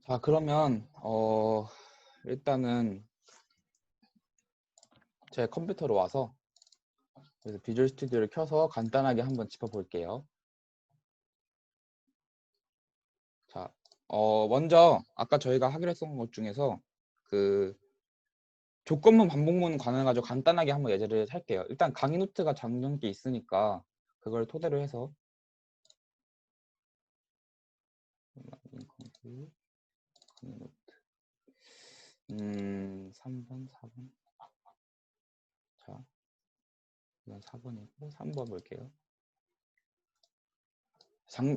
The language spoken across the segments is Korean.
자, 그러면 일단은 제 컴퓨터로 와서 그래서 비주얼 스튜디오를 켜서 간단하게 한번 짚어볼게요. 자, 먼저 아까 저희가 하기로 했던 것 중에서 그 조건문 반복문 관련해가지고 간단하게 한번 예제를 할게요. 일단 강의 노트가 작년께 있으니까 그걸 토대로 해서 강의 노트 3번, 4번. 자, 이건 4번이고 3번 볼게요.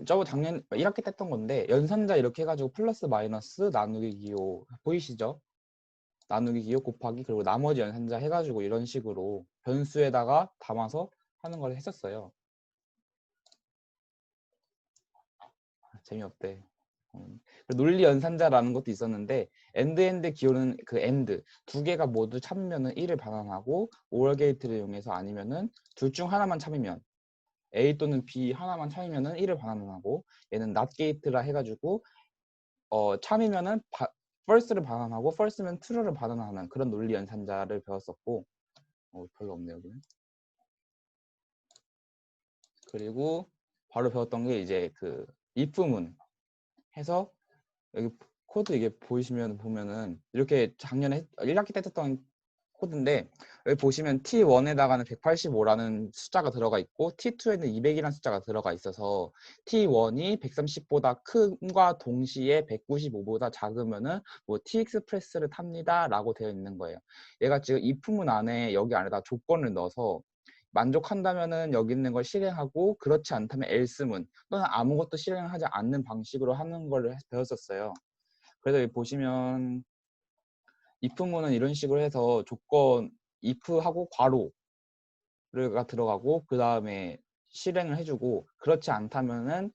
저거 작년 1학기 때 했던 건데 연산자 이렇게 해가지고 플러스 마이너스 나누기 기호 보이시죠? 나누기 기호 곱하기 그리고 나머지 연산자 해가지고 이런 식으로 변수에다가 담아서 하는 걸 했었어요. 재미없대. 논리 연산자라는 것도 있었는데 엔드 기호는 그 엔드 두 개가 모두 참으면은 1을 반환하고 오월 게이트를 이용해서 아니면은 둘 중 하나만 참으면 A 또는 B 하나만 참으면은 1을 반환하고 얘는 not 게이트라 해가지고 참이면은 first를 반환하고 first면 true를 반환하는 그런 논리 연산자를 배웠었고 별로 없네요 여기는. 그리고 바로 배웠던 게 이제 그 if문 해서 여기 코드 이게 보면은 이렇게 작년에 1학기 때 했던 코드인데 여기 보시면 T1에다가는 185라는 숫자가 들어가 있고 T2에는 200이라는 숫자가 들어가 있어서 T1이 130보다 큰과 동시에 195보다 작으면은 뭐 T익스프레스를 탑니다 라고 되어 있는 거예요. 얘가 지금 if문 안에 여기 안에다 조건을 넣어서 만족한다면은 여기 있는 걸 실행하고 그렇지 않다면 else문 또는 아무것도 실행하지 않는 방식으로 하는 걸 배웠었어요. 그래서 여기 보시면 if문은 이런 식으로 해서 조건 if하고 괄호가 들어가고 그 다음에 실행을 해주고 그렇지 않다면은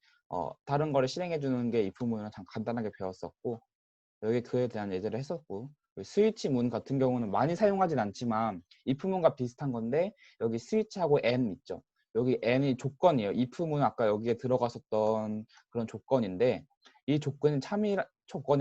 다른 거를 실행해 주는 게 if문을 간단하게 배웠었고 여기 그에 대한 예제를 했었고 스위치 문 같은 경우는 많이 사용하진 않지만 if문과 비슷한 건데 여기 스위치하고 and 있죠. 여기 and이 조건이에요. if문은 아까 여기에 들어갔었던 그런 조건인데 이 조건이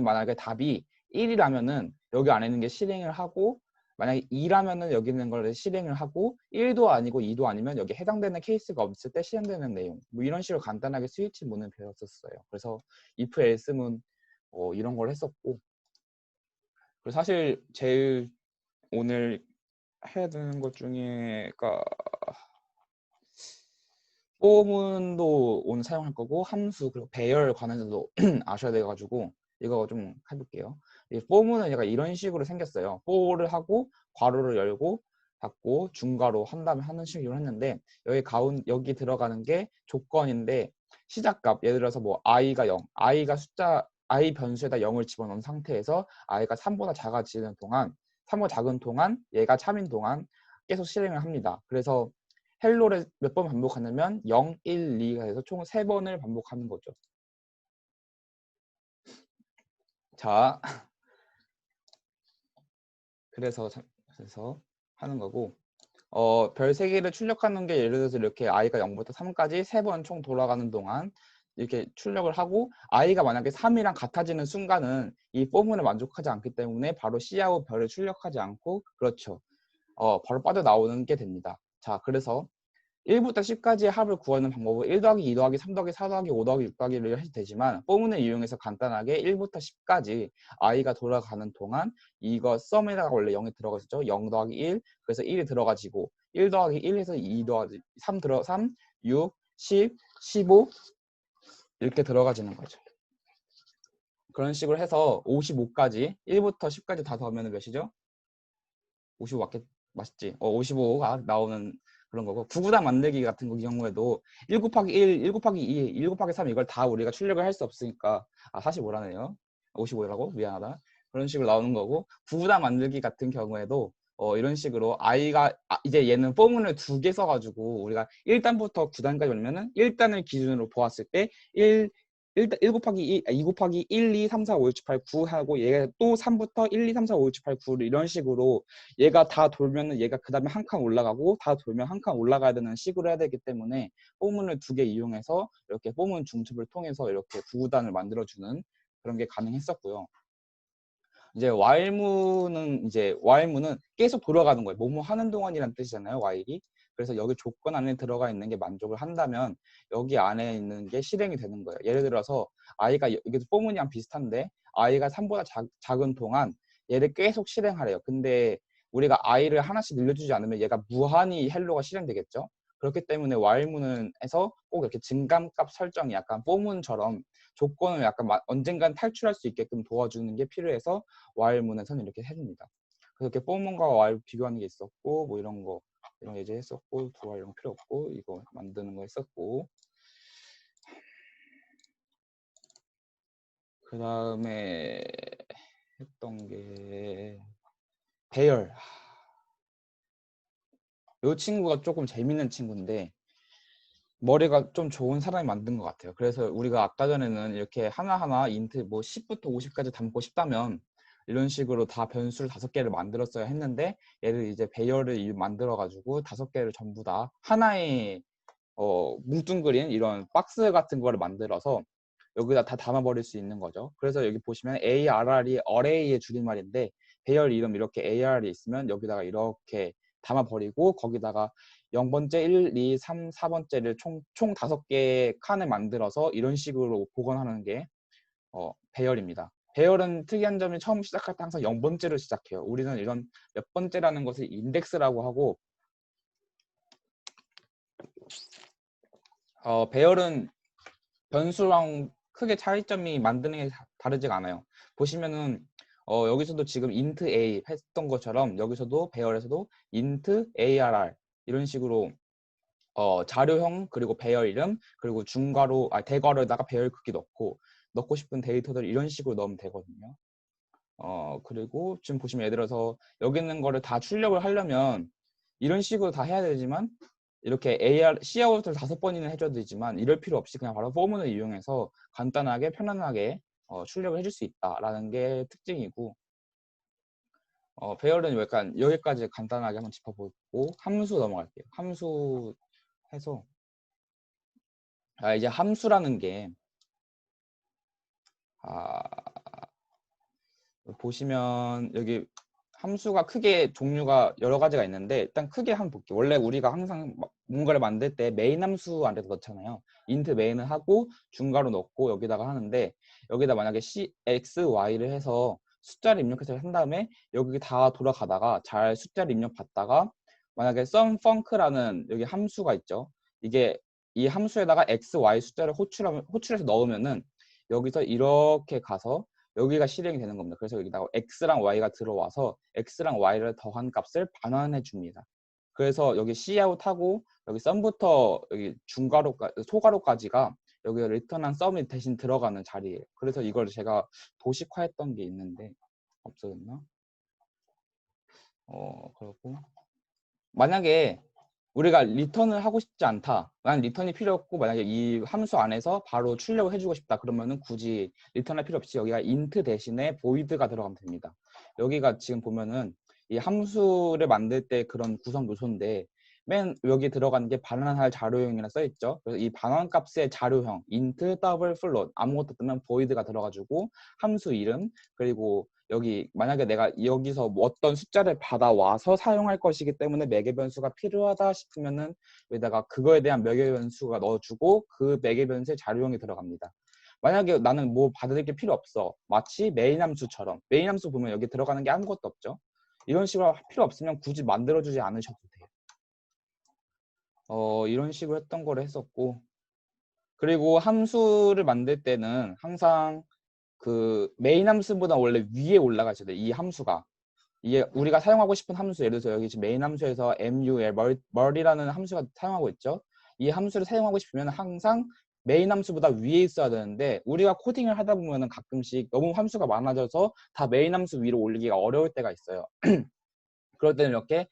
만약에 답이 1이라면은 여기 안에 있는 게 실행을 하고 만약에 2라면은 여기 있는 걸 실행을 하고 1도 아니고 2도 아니면 여기 해당되는 케이스가 없을 때 실행되는 내용 뭐 이런 식으로 간단하게 스위치 문을 배웠었어요. 그래서 if else 문 이런 걸 했었고 그리고 사실 제일 오늘 해야 되는 것 중에가 포문도 오늘 사용할 거고 함수 그리고 배열 관련해서도 아셔야 돼가지고 이거 좀 해볼게요. 이 포문은 얘가 이런 식으로 생겼어요. for를 하고 괄호를 열고 닫고 중괄호 한 다음에 하는 식으로 했는데 여기 들어가는 게 조건인데 시작값 예를 들어서 뭐 i가 0 i 변수에다 0을 집어넣은 상태에서 i가 3보다 작아지는 동안 3보다 작은 동안 얘가 참인 동안 계속 실행을 합니다. 그래서 헬로를 몇 번 반복하냐면 0, 1, 2가 돼서 총 3번을 반복하는 거죠. 자, 그래서 하는 거고 별 3개를 출력하는 게 예를 들어서 이렇게 i가 0부터 3까지 3번 총 돌아가는 동안 이렇게 출력을 하고 i가 만약에 3이랑 같아지는 순간은 이 포문을 만족하지 않기 때문에 바로 C하고 별을 출력하지 않고 그렇죠. 바로 빠져나오는 게 됩니다. 자, 그래서 1부터 10까지의 합을 구하는 방법은 1 더하기 2 더하기 3 더하기 4 더하기 5 더하기 6 더하기를 해도 되지만 포문을 이용해서 간단하게 1부터 10까지 i가 돌아가는 동안 이거 썸에다가 원래 0이 들어갔었죠. 0 더하기 1 그래서 1이 들어가지고 1 더하기 1 해서 2 더하기 3 6, 10, 15 이렇게 들어가지는 거죠. 그런 식으로 해서 55까지 1부터 10까지 다 더하면 몇이죠? 55 맞지? 55가 나오는 그런 거고 구구단 만들기 같은 경우에도 1 곱하기 1, 1 곱하기 2, 1 곱하기 3 이걸 다 우리가 출력을 할 수 없으니까 45라네요. 55라고? 미안하다. 그런 식으로 나오는 거고 구구단 만들기 같은 경우에도 이런 식으로 i가 이제 얘는 포문을 2개 써가지고 우리가 1단부터 9단까지 올리면은 1단을 기준으로 보았을 때 1 곱하기 2 곱하기 1, 2, 3, 4, 5, 6, 7, 8, 9 하고 얘가 또 3부터 1, 2, 3, 4, 5, 6, 7, 8, 9 이런 식으로 얘가 다 돌면은 얘가 그 다음에 한 칸 올라가고 다 돌면 한 칸 올라가야 되는 식으로 해야 되기 때문에 포문을 2개 이용해서 이렇게 포문 중첩을 통해서 이렇게 구구단을 만들어주는 그런 게 가능했었고요. 이제 while문은 계속 돌아가는 거예요. 뭐뭐 하는 동안이란 뜻이잖아요, while이. 그래서 여기 조건 안에 들어가 있는 게 만족을 한다면 여기 안에 있는 게 실행이 되는 거예요. 예를 들어서 i가 이게 포문이랑 비슷한데 i가 3보다 작은 동안 얘를 계속 실행하래요. 근데 우리가 i를 하나씩 늘려주지 않으면 얘가 무한히 헬로가 실행되겠죠. 그렇기 때문에 while문에서 꼭 이렇게 증감값 설정이 약간 포문처럼 조건을 약간 언젠간 탈출할 수 있게끔 도와주는 게 필요해서 while문에서는 이렇게 해줍니다. 그래서 이렇게 포문과 while 비교하는 게 있었고 뭐 이런 거 예제 했었고 do 이런 거 필요 없고 이거 만드는 거 했었고 그 다음에 했던 게 배열. 이 친구가 조금 재밌는 친구인데 머리가 좀 좋은 사람이 만든 것 같아요. 그래서 우리가 아까 전에는 이렇게 하나하나 인트 뭐 10부터 50까지 담고 싶다면 이런 식으로 다 변수를 5개를 만들었어야 했는데 얘를 이제 배열을 만들어 가지고 5개를 전부 다 하나의 뭉뚱그린 이런 박스 같은 거를 만들어서 여기다 다 담아버릴 수 있는 거죠. 그래서 여기 보시면 ARR이 array의 줄임말인데 배열 이름 이렇게 ARR이 있으면 여기다가 이렇게 담아버리고 거기다가 0번째, 1, 2, 3, 4번째를 총 5개의 칸을 만들어서 이런 식으로 복원하는 게 배열입니다. 배열은 특이한 점이 처음 시작할 때 항상 0번째로 시작해요. 우리는 이런 몇 번째라는 것을 인덱스라고 하고 배열은 변수랑 크게 차이점이 만드는 게 다르지가 않아요. 보시면은 여기서도 지금 int a 했던 것처럼 여기서도 배열에서도 int arr 이런 식으로 자료형 그리고 배열 이름 그리고 중괄호 대괄호에다가 배열 크기 넣고 싶은 데이터들 이런 식으로 넣으면 되거든요. 그리고 지금 보시면 예를 들어서 여기 있는 거를 다 출력을 하려면 이런 식으로 다 해야 되지만 이렇게 cout을 5번이나 해줘야 되지만 이럴 필요 없이 그냥 바로 포문을 이용해서 간단하게 편안하게 출력을 해줄 수 있다라는 게 특징이고 배열은 약간 여기까지 간단하게 한번 짚어보고 함수 넘어갈게요. 함수 해서 이제 함수라는 게 보시면 여기 함수가 크게 종류가 여러 가지가 있는데 일단 크게 한번 볼게요. 원래 우리가 항상 뭔가를 만들 때 메인 함수 안에서 넣잖아요. int main을 하고 중괄호 넣고 여기다가 하는데 여기다 만약에 x, y를 해서 숫자를 입력해서 한 다음에 여기 다 돌아가다가 잘 숫자를 입력받다가 만약에 sum func라는 여기 함수가 있죠. 이게 이 함수에다가 x, y 숫자를 호출해서 넣으면은 여기서 이렇게 가서 여기가 실행이 되는 겁니다. 그래서 여기다가 x랑 y가 들어와서 x랑 y를 더한 값을 반환해 줍니다. 그래서 여기 cout하고 여기 썸부터 여기 소괄호까지가 여기 리턴한 썸이 대신 들어가는 자리예요. 그래서 이걸 제가 도식화했던 게 있는데 없어졌나? 그렇고 만약에 우리가 리턴을 하고 싶지 않다. 난 리턴이 필요 없고 만약에 이 함수 안에서 바로 출력을 해주고 싶다. 그러면은 굳이 리턴할 필요 없이 여기가 int 대신에 void가 들어가면 됩니다. 여기가 지금 보면은 이 함수를 만들 때 그런 구성 요소인데 맨 여기 들어가는 게 반환할 자료형이라 써있죠. 그래서 이 반환값의 자료형 int 더블 float 아무것도 뜨면 void가 들어가지고 함수 이름 그리고 여기 만약에 내가 여기서 뭐 어떤 숫자를 받아와서 사용할 것이기 때문에 매개 변수가 필요하다 싶으면은 여기다가 그거에 대한 매개 변수가 넣어주고 그 매개 변수의 자료형이 들어갑니다. 만약에 나는 뭐 받을 게 필요 없어. 마치 메인 함수처럼 메인 함수 보면 여기 들어가는 게 아무것도 없죠. 이런 식으로 필요 없으면 굳이 만들어주지 않으셔도 돼요. 이런 식으로 했던 거를 했었고 그리고 함수를 만들 때는 항상 그 메인 함수보다 원래 위에 올라가 있어야 돼. 이 함수가 이게 우리가 사용하고 싶은 함수 예를 들어서 여기 지금 메인 함수에서 mul 멀이라는 함수가 사용하고 있죠. 이 함수를 사용하고 싶으면 항상 메인 함수보다 위에 있어야 되는데 우리가 코딩을 하다 보면은 가끔씩 너무 함수가 많아져서 다 메인 함수 위로 올리기가 어려울 때가 있어요. 그럴 때는 이렇게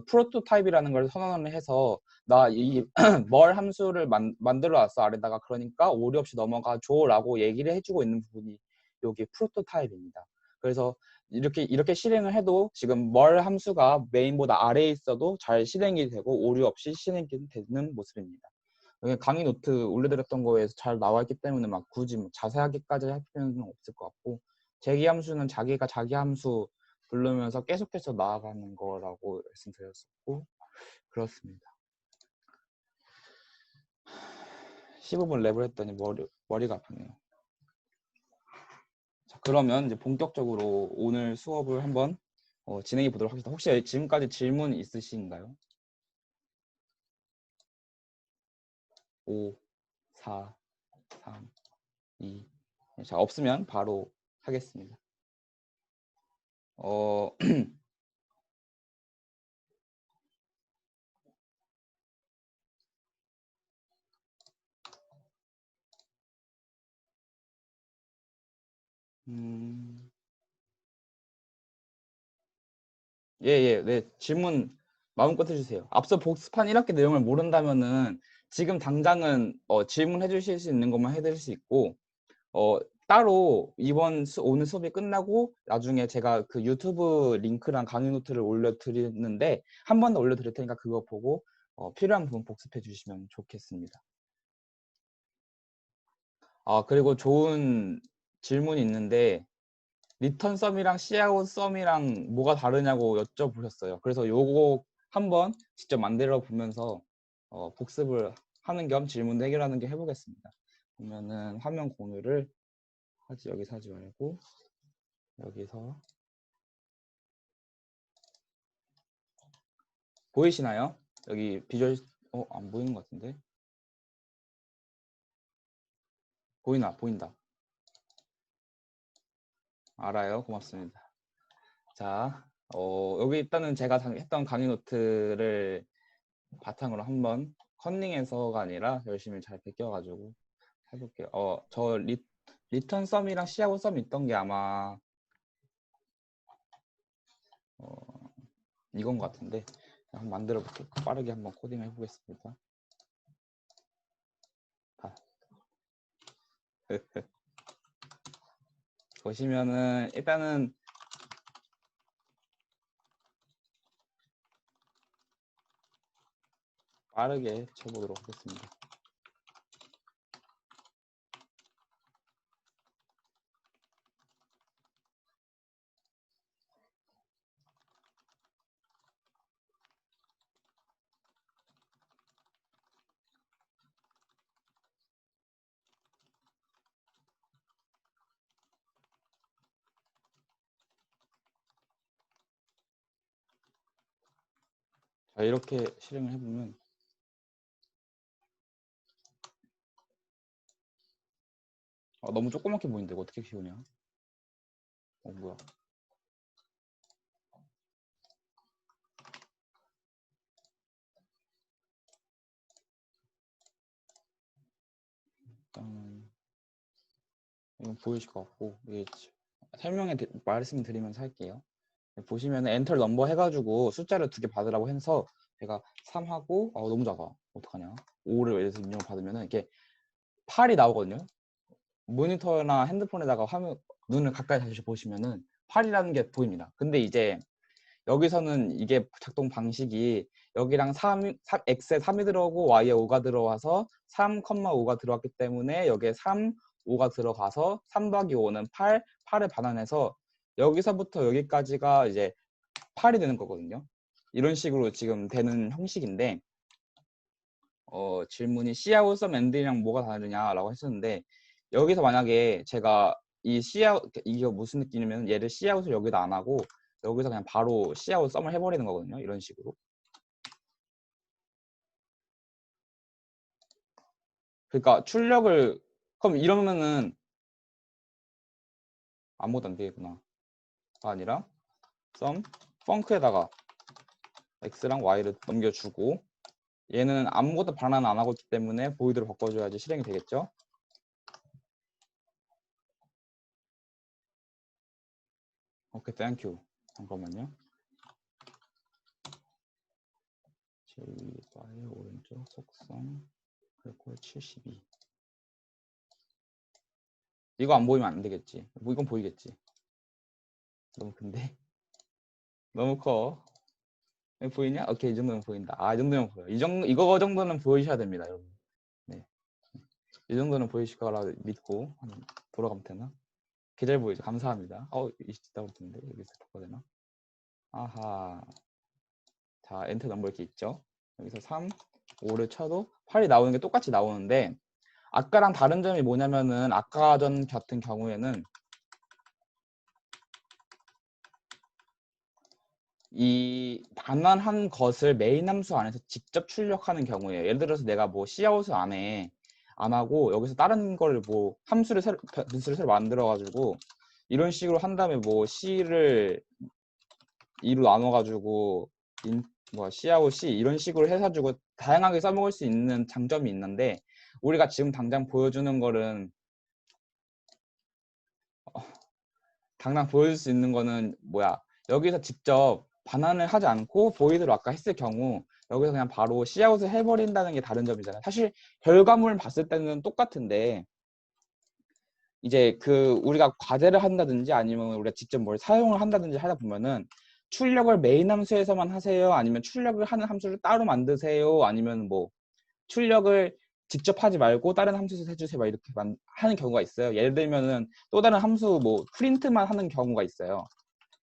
프로토타입이라는 걸 선언을 해서 나 이 뭘 함수를 만들어 놨어 아래다가 그러니까 오류 없이 넘어가 줘라고 얘기를 해주고 있는 부분이 여기 프로토타입입니다. 그래서 이렇게 실행을 해도 지금 뭘 함수가 메인보다 아래에 있어도 잘 실행이 되고 오류 없이 실행이 되는 모습입니다. 여기 강의 노트 올려드렸던 거에서 잘 나와 있기 때문에 막 굳이 뭐 자세하게까지 할 필요는 없을 것 같고, 제기 함수는 자기가 자기 함수 부르면서 계속해서 나아가는 거라고 말씀드렸었고, 그렇습니다. 15분 랩을 했더니 머리가 아프네요. 자, 그러면 이제 본격적으로 오늘 수업을 한번 진행해 보도록 하겠습니다. 혹시 지금까지 질문 있으신가요? 5, 4, 3, 2. 자, 없으면 바로 하겠습니다. 네. 질문 마음껏 해주세요. 앞서 복습한 1학기 내용을 모른다면은 지금 당장은 질문해 주실 수 있는 것만 해드릴 수 있고, 따로 오늘 수업이 끝나고 나중에 제가 그 유튜브 링크랑 강의 노트를 올려드리는데 한 번 더 올려드릴 테니까 그거 보고 필요한 부분 복습해 주시면 좋겠습니다. 그리고 좋은 질문이 있는데, 리턴 썸이랑 시아웃 썸이랑 뭐가 다르냐고 여쭤보셨어요. 그래서 요거 한번 직접 만들어 보면서 복습을 하는 겸 질문도 해결하는 게 해보겠습니다. 그러면은 화면 공유를 여기서 하지 말고 여기서 보이시나요? 여기 비주얼 안 보이는 것 같은데. 보인다. 알아요. 고맙습니다. 자, 여기 일단은 제가 했던 강의 노트를 바탕으로 한번 컨닝해서가 아니라 열심히 잘 베껴가지고 해볼게요. 저 리턴 썸이랑 시하고 썸 있던 게 아마 이건 것 같은데 한번 만들어 볼게요. 빠르게 한번 코딩 해보겠습니다. 보시면은 일단은 빠르게 쳐보도록 하겠습니다. 자, 이렇게 실행을 해보면 너무 조그맣게 보이는데 이거 어떻게 키우냐? 뭐야? 일단 이건 보이실 것 같고, 이게 말씀드리면서 할게요. 보시면 엔터 넘버 해가지고 숫자를 2개 받으라고 해서 제가 3하고 너무 작아. 어떡하냐? 5를 예를 들어서 입력을 받으면 이렇게 8이 나오거든요. 모니터나 핸드폰에다가 눈을 가까이 다시 보시면은 8이라는 게 보입니다. 근데 이제 여기서는 이게 작동 방식이 여기랑 x에 3이 들어오고 y에 5가 들어와서 3,5가 들어왔기 때문에 여기에 3, 5가 들어가서 3 더하기 5는 8, 8에 반환해서 여기서부터 여기까지가 이제 8이 되는 거거든요. 이런 식으로 지금 되는 형식인데, 질문이 Cout sum end이랑 뭐가 다르냐라고 했었는데, 여기서 만약에 제가 이게 무슨 느낌이냐면 얘를 Cout을 여기다 안 하고 여기서 그냥 바로 Cout sum을 해버리는 거거든요. 이런 식으로. 그러니까 출력을 그럼 이러면은 아무것도 안 되겠구나. 아니라 sum 펑크에다가 x랑 y를 넘겨주고, 얘는 아무것도 반환 안 하고 있기 때문에 보이드로 바꿔줘야지 실행이 되겠죠. 오케이, 땡큐. 잠깐만요. j-바의 오른쪽 속성 그리고 72. 이거 안 보이면 안 되겠지. 뭐 이건 보이겠지. 너무 큰데? 너무 커. 보이냐? 오케이, 이 정도면 보인다. 이 정도면 보여. 이거 정도는 보이셔야 됩니다, 여러분. 이 정도는 보이실 거라 믿고 한번 돌아가면 되나? 계절 보이죠? 감사합니다. 20다 붙는데 여기서 바꿔야 되나? 아하. 자, 엔터 넘버 이렇게 있죠? 여기서 3, 5를 쳐도 8이 나오는 게 똑같이 나오는데 아까랑 다른 점이 뭐냐면은 아까 전 같은 경우에는 이 반환한 것을 메인 함수 안에서 직접 출력하는 경우에요. 예를 들어서 내가 뭐 Cout 안에 안 하고 여기서 다른 거를 뭐 함수를 변수를 새로 만들어 가지고 이런 식으로 한 다음에 뭐 C를 2로 나눠 가지고 뭐 Cout C 이런 식으로 해가지고 다양하게 써먹을 수 있는 장점이 있는데 우리가 지금 당장 보여주는 거는 당장 보여줄 수 있는 거는 뭐야 여기서 직접 반환을 하지 않고 보이드로 아까 했을 경우 여기서 그냥 바로 Cout을 해버린다는 게 다른 점이잖아요. 사실 결과물 봤을 때는 똑같은데 이제 그 우리가 과제를 한다든지 아니면 우리가 직접 뭘 사용을 한다든지 하다 보면은 출력을 메인 함수에서만 하세요? 아니면 출력을 하는 함수를 따로 만드세요? 아니면 뭐 출력을 직접 하지 말고 다른 함수에서 해주세요? 막 이렇게 하는 경우가 있어요. 예를 들면은 또 다른 함수 뭐 프린트만 하는 경우가 있어요.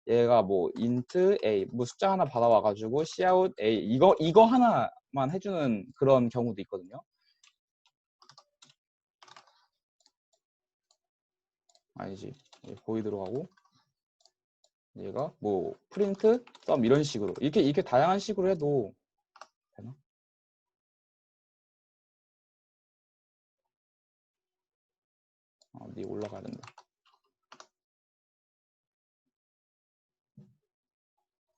얘가 뭐 int a 뭐 숫자 하나 받아와 가지고 cout a 이거 하나만 해주는 그런 경우도 있거든요. 아니지 보이도록 하고 얘가 뭐 프린트 썸 이런 식으로 이렇게 다양한 식으로 해도 되나? 네 올라가야 된다.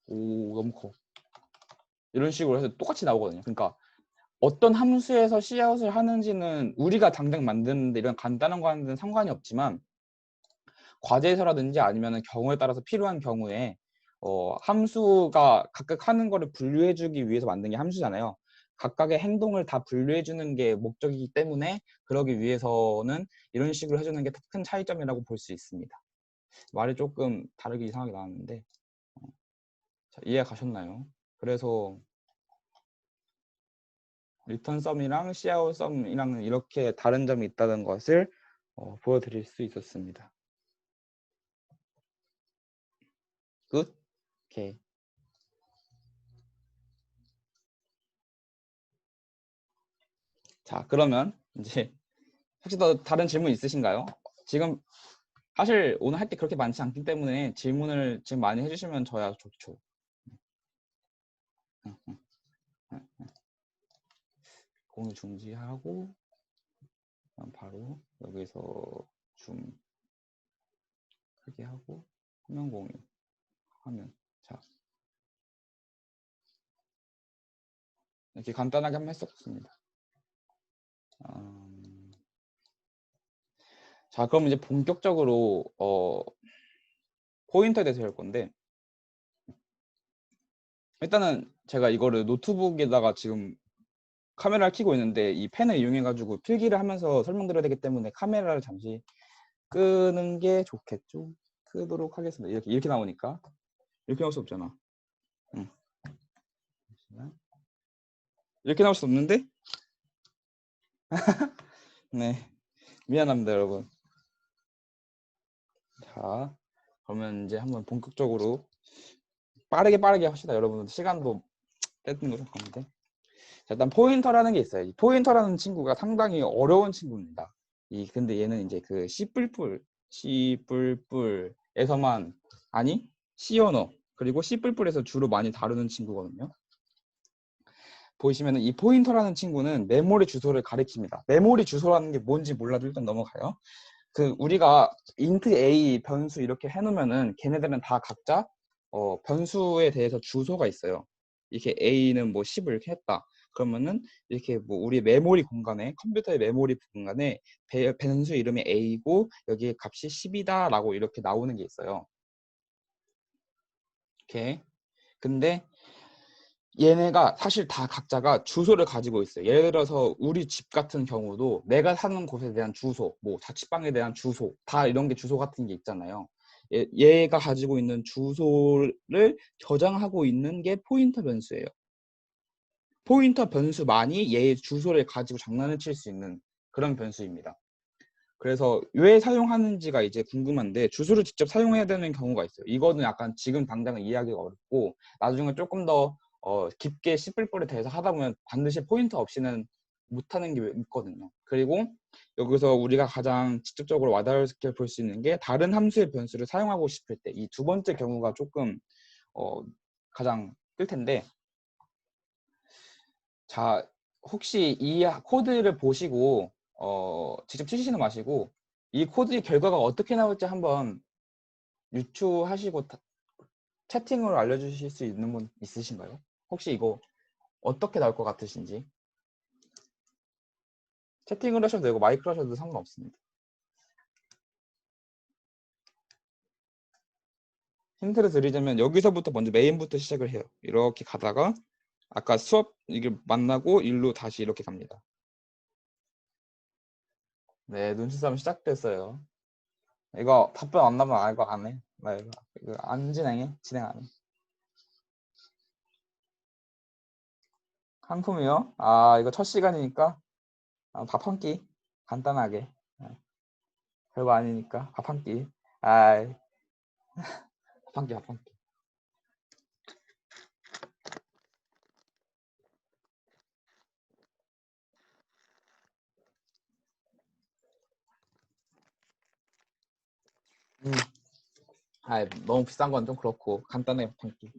오 너무 커. 이런 식으로 해서 똑같이 나오거든요. 그러니까 어떤 함수에서 Cout을 하는지는 우리가 당장 만드는데 이런 간단한 거 하는 데는 상관이 없지만 과제에서라든지 아니면 경우에 따라서 필요한 경우에 함수가 각각 하는 거를 분류해주기 위해서 만든 게 함수잖아요. 각각의 행동을 다 분류해주는 게 목적이기 때문에 그러기 위해서는 이런 식으로 해주는 게 큰 차이점이라고 볼 수 있습니다. 말이 조금 다르게 이상하게 나왔는데 자, 이해 가셨나요? 그래서 리턴 썸이랑 Cout 썸이랑 이렇게 다른 점이 있다는 것을 보여드릴 수 있었습니다. 끝? 오케이. 자, 그러면 이제 혹시 더 다른 질문 있으신가요? 지금 사실 오늘 할 게 그렇게 많지 않기 때문에 질문을 지금 많이 해주시면 저야 좋죠. 공유 중지하고 바로 여기서 줌 크게 하고 화면 공유 하면 자 이렇게 간단하게 한번 했었습니다. 자 그럼 이제 본격적으로 포인터에 대해서 할 건데 일단은 제가 이거를 노트북에다가 지금 카메라를 켜고 있는데 이 펜을 이용해 가지고 필기를 하면서 설명드려야 되기 때문에 카메라를 잠시 끄는 게 좋겠죠. 끄도록 하겠습니다. 이렇게 나오니까 이렇게 나올 수 없잖아. 응. 이렇게 나올 수 없는데? 네 미안합니다 여러분. 자 그러면 이제 한번 본격적으로 빠르게 합시다. 여러분 시간도 떼는 거 잠깐인데. 자, 일단 포인터라는 게 있어요. 이 포인터라는 친구가 상당히 어려운 친구입니다. 근데 얘는 이제 그 C++에서만 아니 C 언어 그리고 C++에서 주로 많이 다루는 친구거든요. 보시면은 이 포인터라는 친구는 메모리 주소를 가리킵니다. 메모리 주소라는 게 뭔지 몰라도 일단 넘어가요. 그 우리가 int a 변수 이렇게 해놓으면은 걔네들은 다 각자 변수에 대해서 주소가 있어요. 이렇게 a는 뭐 10을 이렇게 했다. 그러면은 이렇게 뭐 우리 메모리 공간에 컴퓨터의 메모리 공간에 변수 이름이 a고 여기에 값이 10이다라고 이렇게 나오는 게 있어요. 이렇게. 근데 얘네가 사실 다 각자가 주소를 가지고 있어요. 예를 들어서 우리 집 같은 경우도 내가 사는 곳에 대한 주소, 뭐 자취방에 대한 주소, 다 이런 게 주소 같은 게 있잖아요. 얘가 가지고 있는 주소를 저장하고 있는 게 포인터 변수예요. 포인터 변수만이 얘의 주소를 가지고 장난을 칠 수 있는 그런 변수입니다. 그래서 왜 사용하는지가 이제 궁금한데 주소를 직접 사용해야 되는 경우가 있어요. 이거는 약간 지금 당장은 이해하기가 어렵고 나중에 조금 더 깊게 C++에 대해서 하다 보면 반드시 포인터 없이는 못하는 게 있거든요. 그리고 여기서 우리가 가장 직접적으로 와닿게 볼 수 있는 게 다른 함수의 변수를 사용하고 싶을 때 이 두 번째 경우가 조금 가장 뜰 텐데, 자, 혹시 이 코드를 보시고 직접 치시는 마시고 이 코드의 결과가 어떻게 나올지 한번 유추하시고 채팅으로 알려주실 수 있는 분 있으신가요? 혹시 이거 어떻게 나올 것 같으신지. 채팅을 하셔도 되고 마이크로 하셔도 상관없습니다. 힌트를 드리자면 여기서부터 먼저 메인부터 시작을 해요. 이렇게 가다가 아까 수업 이게 만나고 일로 다시 이렇게 갑니다. 네, 눈치싸움 시작됐어요. 이거 답변 안 나면 이거 안 해. 나 이거 안 진행해. 진행 안 해. 상품이요? 아, 이거 첫 시간이니까 밥 한 끼. 간단하게. 별거 아니니까 밥 한 끼. 아, 밥 한 끼, 밥 한 끼. 너무 비싼 건 좀 그렇고 간단해 밥 한 끼.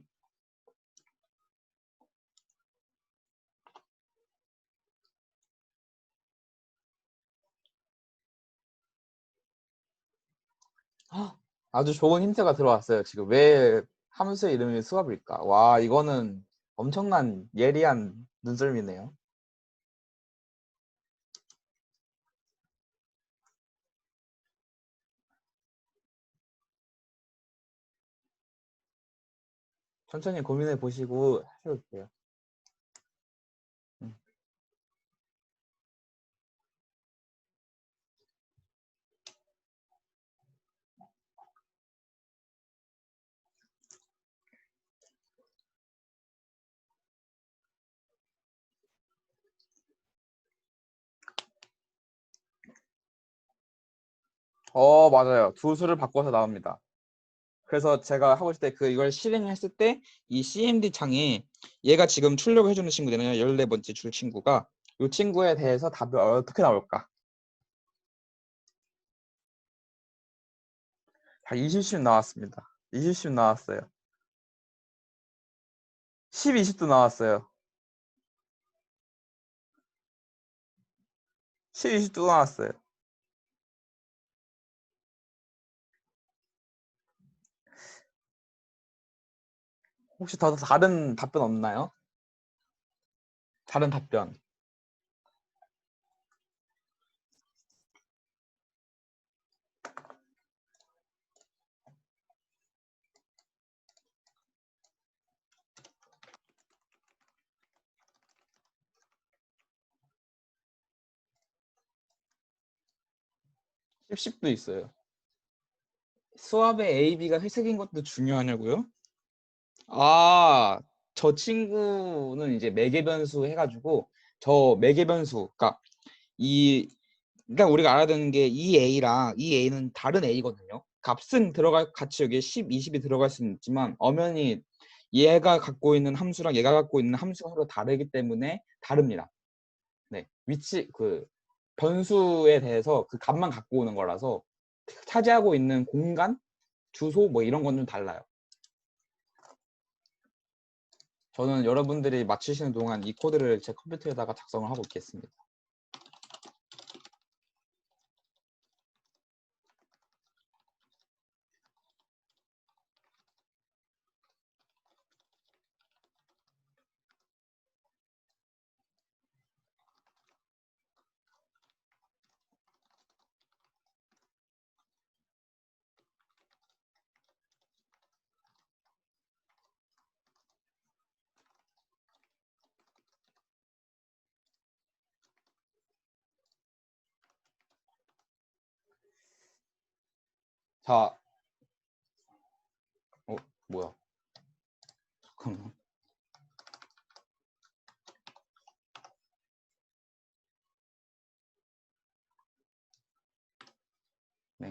아주 좋은 힌트가 들어왔어요. 지금 왜 함수의 이름이 수압일까? 와, 이거는 엄청난 예리한 눈썰미네요. 천천히 고민해 보시고 하셔도 돼요. 음. 맞아요. 두 수를 바꿔서 나옵니다. 그래서 제가 하고 있을 때 이걸 실행했을 때 이 CMD 창에 얘가 지금 출력을 해주는 친구잖아요. 14번째 줄 친구가 이 친구에 대해서 답이 어떻게 나올까? 다 20씩 나왔습니다. 20씩 나왔어요. 10, 20도 나왔어요. 10, 20도 나왔어요. 혹시 더 다른 답변 없나요? 다른 답변. 10, 10도 있어요. 수압의 A, B가 회색인 것도 중요하냐고요? 아, 저 친구는 이제 매개 변수 해가지고 저 매개 변수, 그러니까 우리가 알아야 되는 게 이 A랑 이 A는 다른 A거든요. 값은 같이 여기에 10, 20이 들어갈 수는 있지만 엄연히 얘가 갖고 있는 함수랑 얘가 갖고 있는 함수가 서로 다르기 때문에 다릅니다. 네, 변수에 대해서 그 값만 갖고 오는 거라서 차지하고 있는 공간, 주소 뭐 이런 건 좀 달라요. 저는 여러분들이 맞추시는 동안 이 코드를 제 컴퓨터에다가 작성을 하고 있겠습니다. 자, 뭐야? 잠깐만. 네.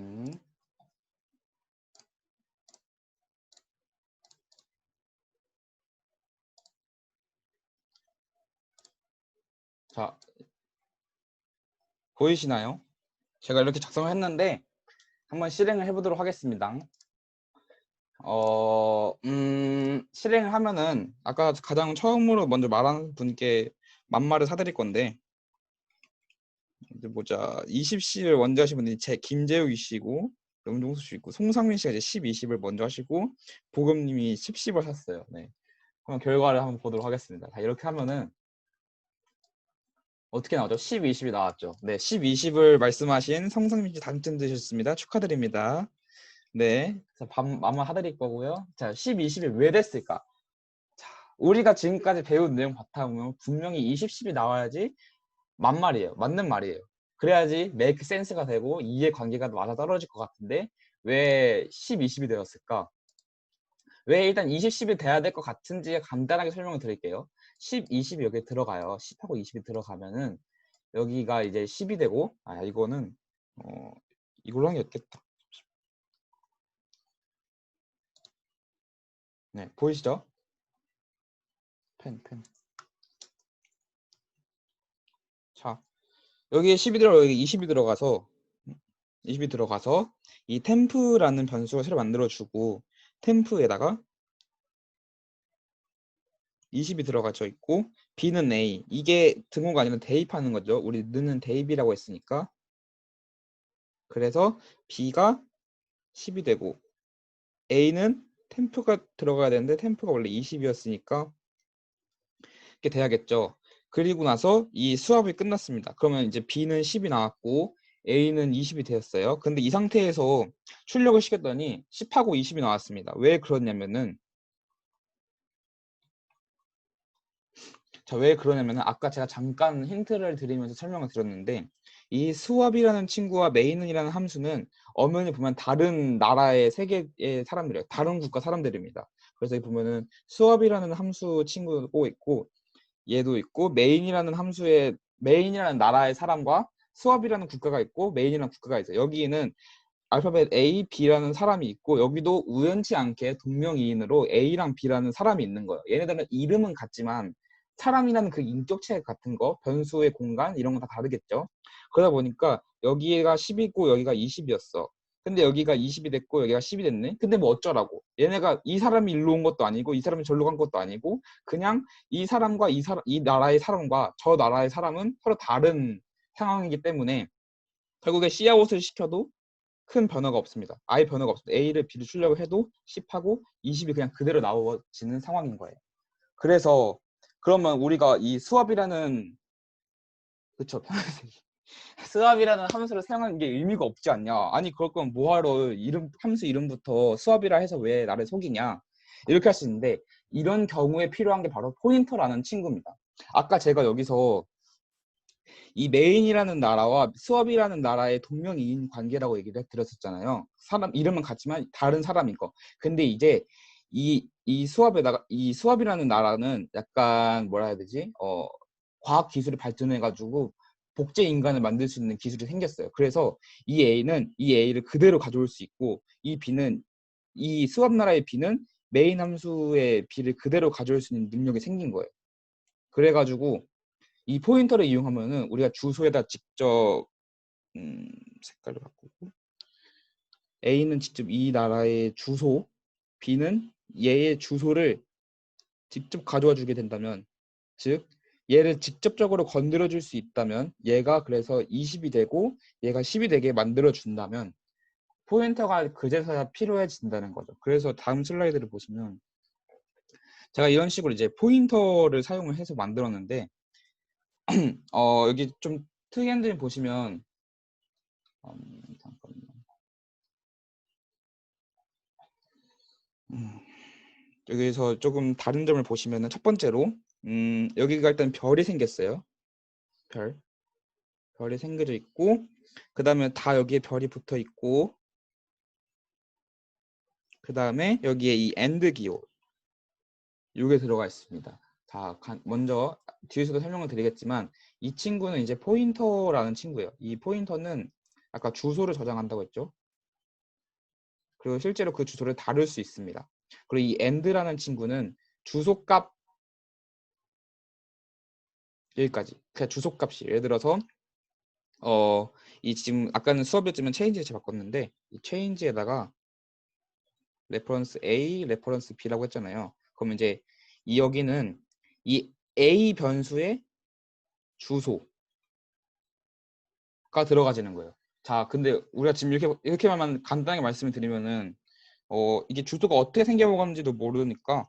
자, 보이시나요? 제가 이렇게 작성을 했는데 한번 실행을 해보도록 하겠습니다. 실행을 하면은 아까 가장 처음으로 먼저 말한 분께 만마를 사드릴 건데, 이제 보자. 20씩을 먼저 하신 분이 김재욱이 씨고, 염종수 씨 있고, 송상민 씨가 이제 10, 20을 먼저 하시고, 보금님이 10, 10을 샀어요. 네. 그럼 결과를 한번 보도록 하겠습니다. 자, 이렇게 하면은 어떻게 나오죠? 10, 20이 나왔죠. 네, 10, 20을 말씀하신 성상민 씨 당첨되셨습니다. 축하드립니다. 네, 자, 마마 하드릴 거고요. 자, 10, 20이 왜 됐을까? 자, 우리가 지금까지 배운 내용 바탕으로 분명히 20, 10이 나와야지 만말이에요. 맞는 말이에요. 그래야지 make sense가 되고 이해 관계가 맞아 떨어질 것 같은데 왜 10, 20이 되었을까? 왜 일단 20, 10이 돼야 될 것 같은지 간단하게 설명을 드릴게요. 10, 20이 여기에 들어가요. 10하고 20이 들어가면은 여기가 이제 10이 되고, 이거는 이걸로 하는 게 낫겠다. 네, 보이시죠? 펜. 자, 여기에 10이 들어가고 여기 20이 들어가서 이 템프라는 변수가 새로 만들어주고 템프에다가 20이 들어가져 있고 b는 a, 이게 등호가 아니라 대입하는 거죠. 우리 는은 대입이라고 했으니까. 그래서 b가 10이 되고 a는 템프가 들어가야 되는데 템프가 원래 20이었으니까 이렇게 돼야겠죠. 그리고 나서 이 수합이 끝났습니다. 그러면 이제 b는 10이 나왔고 a는 20이 되었어요. 근데 이 상태에서 출력을 시켰더니 10하고 20이 나왔습니다. 왜 그러냐면은, 자, 왜 그러냐면은 아까 제가 잠깐 힌트를 드리면서 설명을 드렸는데 이 수압이라는 친구와 메인이라는 함수는 엄연히 보면 다른 나라의 세계의 사람들이에요. 다른 국가 사람들입니다. 그래서 여기 보면은 수압이라는 함수 친구고 있고 얘도 있고 메인이라는 나라의 사람과 수압이라는 국가가 있고 메인이라는 국가가 있어요. 여기는 알파벳 A, B라는 사람이 있고 여기도 우연치 않게 동명이인으로 A랑 B라는 사람이 있는 거예요. 얘네들은 이름은 같지만 사람이라는 그 인격체 같은 거, 변수의 공간 이런 건 다 다르겠죠. 그러다 보니까 여기가 10이고 여기가 20이었어. 근데 여기가 20이 됐고 여기가 10이 됐네. 근데 뭐 어쩌라고. 얘네가 이 사람이 일로 온 것도 아니고 이 사람이 절로 간 것도 아니고 그냥 이 사람과 이 나라의 사람과 저 나라의 사람은 서로 다른 상황이기 때문에 결국에 씨아웃을 시켜도 큰 변화가 없습니다. 아예 변화가 없습니다. A를 B를 출력을 해도 10하고 20이 그냥 그대로 나오지는 상황인 거예요. 그래서 그러면 우리가 이 수압이라는, 그쵸, 수압이라는 함수를 사용하는 게 의미가 없지 않냐. 아니 그럴 거면 뭐하러 함수 이름부터 수압이라 해서 왜 나를 속이냐, 이렇게 할 수 있는데 이런 경우에 필요한 게 바로 포인터라는 친구입니다. 아까 제가 여기서 이 메인이라는 나라와 수업이라는 나라의 동명이인 관계라고 얘기를 드렸었잖아요. 사람 이름은 같지만 다른 사람인 거. 근데 이제 이 수업이라는 나라는 약간 뭐라 해야 되지? 과학 기술이 발전해가지고 복제 인간을 만들 수 있는 기술이 생겼어요. 그래서 이 A는 이 A를 그대로 가져올 수 있고 이 수업 나라의 B는 메인 함수의 B를 그대로 가져올 수 있는 능력이 생긴 거예요. 그래가지고 이 포인터를 이용하면은 우리가 주소에다 직접 색깔을 바꾸고 A는 직접 이 나라의 주소, B는 얘의 주소를 직접 가져와 주게 된다면, 즉 얘를 직접적으로 건드려 줄 수 있다면, 얘가 그래서 20이 되고 얘가 10이 되게 만들어 준다면 포인터가 그제서야 필요해진다는 거죠. 그래서 다음 슬라이드를 보시면 제가 이런 식으로 이제 포인터를 사용을 해서 만들었는데 여기 좀 특이한 점 보시면 잠깐만요. 여기서 조금 다른 점을 보시면은 첫 번째로 여기가 일단 별이 생겼어요. 별이 생겨져 있고 그 다음에 다 여기에 별이 붙어 있고 그 다음에 여기에 이 AND 기호 이게 들어가 있습니다. 자, 먼저 뒤에서도 설명을 드리겠지만 이 친구는 이제 포인터라는 친구예요. 이 포인터는 아까 주소를 저장한다고 했죠. 그리고 실제로 그 주소를 다룰 수 있습니다. 그리고 이 and라는 친구는 주소값 여기까지. 그냥 주소값이 예를 들어서 이 지금 아까는 수업이었지만 체인지를 바꿨는데 이 체인지에다가 레퍼런스 A, 레퍼런스 B라고 했잖아요. 그럼 이제 이 여기는 이 A 변수의 주소가 들어가지는 거예요. 자, 근데 우리가 지금 이렇게만 간단하게 말씀을 드리면은 이게 주소가 어떻게 생겨먹었는지도 모르니까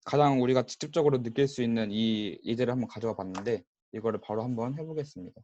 가장 우리가 직접적으로 느낄 수 있는 이 예제를 한번 가져와 봤는데 이거를 바로 한번 해보겠습니다.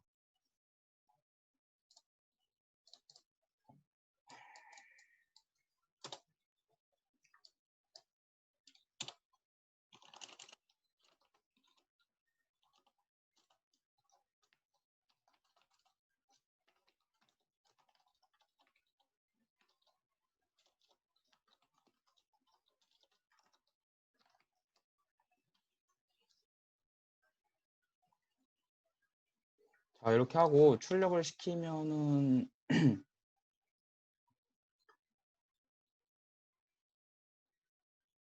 자, 이렇게 하고 출력을 시키면은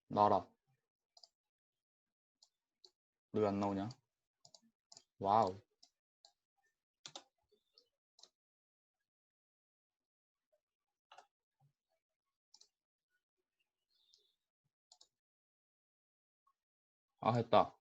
나라. 왜 안 나오냐? 와우. 아, 했다.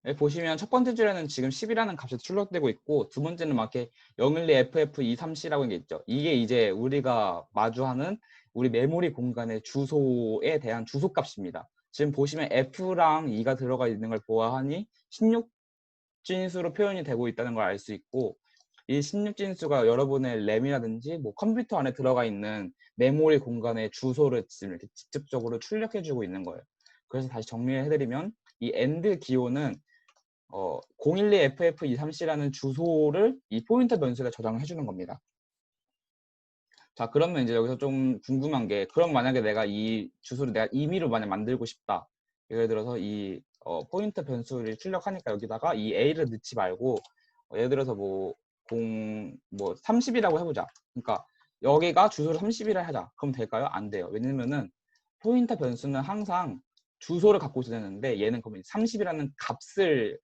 여기 보시면 첫 번째 줄에는 지금 10이라는 값이 출력되고 있고 두 번째는 막 이렇게 012 FF23C라고 하는 게 있죠. 이게 이제 우리가 마주하는 우리 메모리 공간의 주소에 대한 주소 값입니다. 지금 보시면 F랑 2가 들어가 있는 걸 보아하니 16진수로 표현이 되고 있다는 걸 알 수 있고 이 16진수가 여러분의 램이라든지 뭐 컴퓨터 안에 들어가 있는 메모리 공간의 주소를 지금 이렇게 직접적으로 출력해주고 있는 거예요. 그래서 다시 정리를 해드리면 이 AND 기호는 012FF23C라는 주소를 이 포인터 변수에 저장을 해주는 겁니다. 자, 그러면 이제 여기서 좀 궁금한 게, 그럼 만약에 내가 이 주소를 내가 임의로 만약 만들고 싶다. 예를 들어서 이 포인터 변수를 출력하니까 여기다가 이 A를 넣지 말고, 예를 들어서 뭐 30이라고 해보자. 그러니까 여기가 주소를 30이라 하자. 그럼 될까요? 안 돼요. 왜냐면은 포인터 변수는 항상 주소를 갖고 있어야 되는데 얘는 그러면 30이라는 값을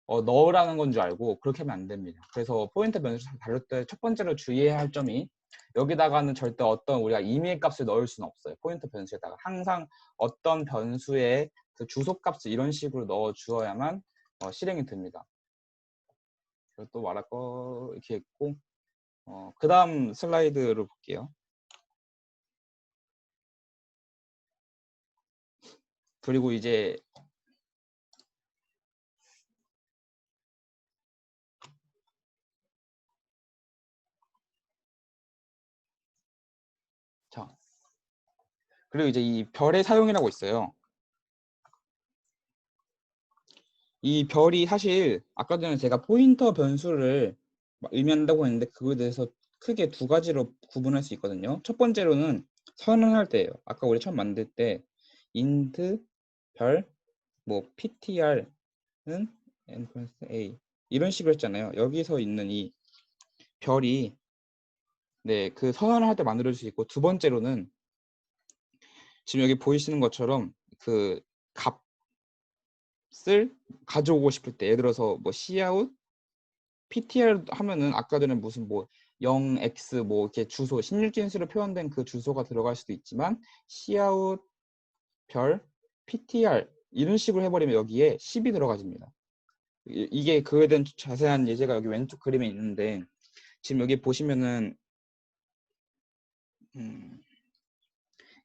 넣으라는 건 줄 알고 그렇게 하면 안 됩니다. 그래서 포인터 변수 다룰 때 첫 번째로 주의해야 할 점이 여기다가는 절대 어떤 우리가 임의 값을 넣을 수는 없어요. 포인터 변수에다가 항상 어떤 변수의 그 주소 값을 이런 식으로 넣어 주어야만 실행이 됩니다. 그리고 또 말할 거 이렇게 있고 그 다음 슬라이드로 볼게요. 그리고 이제 자 그리고 이제 이 별의 사용이라고 있어요. 이 별이 사실 아까 전에 제가 포인터 변수를 의미한다고 했는데 그거에 대해서 크게 두 가지로 구분할 수 있거든요. 첫 번째로는 선언할 때예요. 아까 우리 처음 만들 때 int 별 뭐 ptr는 n a 이런 식으로 했잖아요. 여기서 있는 이 별이 네, 그 선언을 할 때 만들 수 있고 두 번째로는 지금 여기 보이시는 것처럼 그 값을 가져오고 싶을 때 예를 들어서 뭐 cout ptr 하면은 아까 전에 무슨 뭐 0x 뭐 이렇게 주소 16진수로 표현된 그 주소가 들어갈 수도 있지만 cout 별 ptr 이런 식으로 해버리면 여기에 10이 들어가집니다. 이게 그에 대한 자세한 예제가 여기 왼쪽 그림에 있는데 지금 여기 보시면은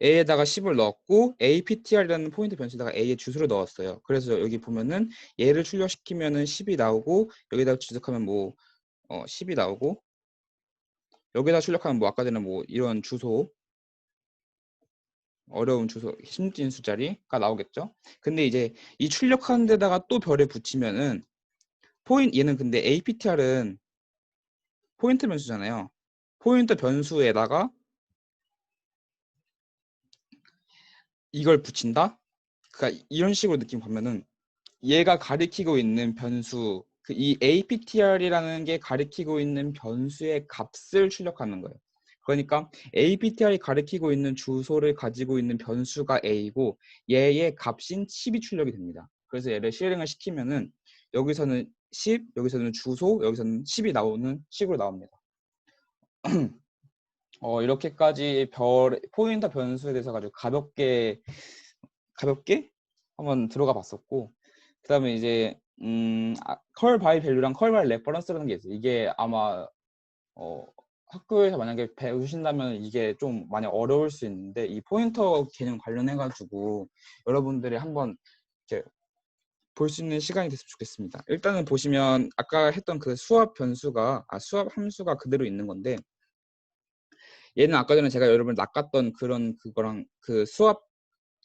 A에다가 10을 넣었고 APTR이라는 포인트 변수에다가 A의 주소를 넣었어요. 그래서 여기 보면은 얘를 출력시키면은 10이 나오고 여기다가 주석하면 뭐 10이 나오고 여기다 출력하면 뭐 아까 전에 뭐 이런 주소 어려운 주소 16진수짜리가 나오겠죠. 근데 이제 이 출력하는 데다가 또 별을 붙이면은 얘는 근데 APTR은 포인트 변수잖아요. 포인트 변수에다가 이걸 붙인다? 그러니까 이런 식으로 느낌 보면은 얘가 가리키고 있는 변수 이 APTR이라는 게 가리키고 있는 변수의 값을 출력하는 거예요. 그러니까 APTR이 가리키고 있는 주소를 가지고 있는 변수가 A고 얘의 값인 10이 출력이 됩니다. 그래서 얘를 실행을 시키면은 여기서는 10, 여기서는 주소, 여기서는 10이 나오는 식으로 나옵니다. 이렇게까지 포인터 변수에 대해서 아주 가볍게 한번 들어가 봤었고, 그 다음에 이제 컬 바이 밸류랑 컬 바이 레퍼런스라는 게 있어요. 이게 아마 학교에서 만약에 배우신다면 이게 좀 많이 어려울 수 있는데, 이 포인터 개념 관련해 가지고 여러분들이 한번 이렇게 볼 수 있는 시간이 됐으면 좋겠습니다. 일단은 보시면 아까 했던 그 수압 수압 함수가 그대로 있는 건데, 얘는 아까 전에 제가 여러분 낚았던 그거랑 그 수압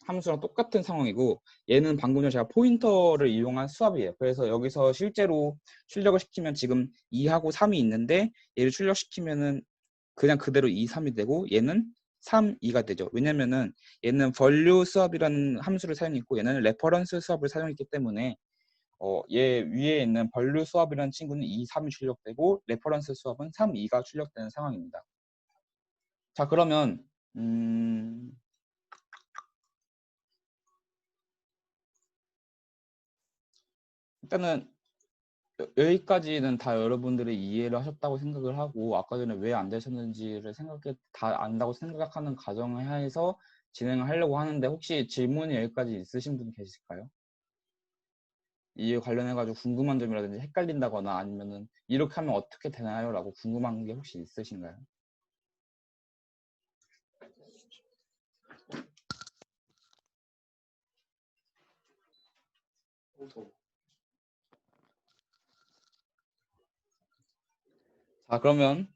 함수랑 똑같은 상황이고, 얘는 방금 전에 제가 포인터를 이용한 수압이에요. 그래서 여기서 실제로 출력을 시키면 지금 2하고 3이 있는데, 얘를 출력시키면은 그냥 그대로 2, 3이 되고, 얘는 3, 2가 되죠. 왜냐면은 얘는 value 수압이라는 함수를 사용했고, 얘는 reference 수압을 사용했기 때문에 얘 위에 있는 value 수압이라는 친구는 2, 3이 출력되고, reference 수압은 3, 2가 출력되는 상황입니다. 자, 그러면 일단은 여기까지는 다 여러분들이 이해를 하셨다고 생각을 하고, 아까 전에 왜 안 되셨는지를 다 안다고 생각하는 가정하에서 진행을 하려고 하는데, 혹시 질문이 여기까지 있으신 분 계실까요? 이에 관련해가지고 궁금한 점이라든지 헷갈린다거나 아니면은 이렇게 하면 어떻게 되나요? 라고 궁금한 게 혹시 있으신가요? 자, 그러면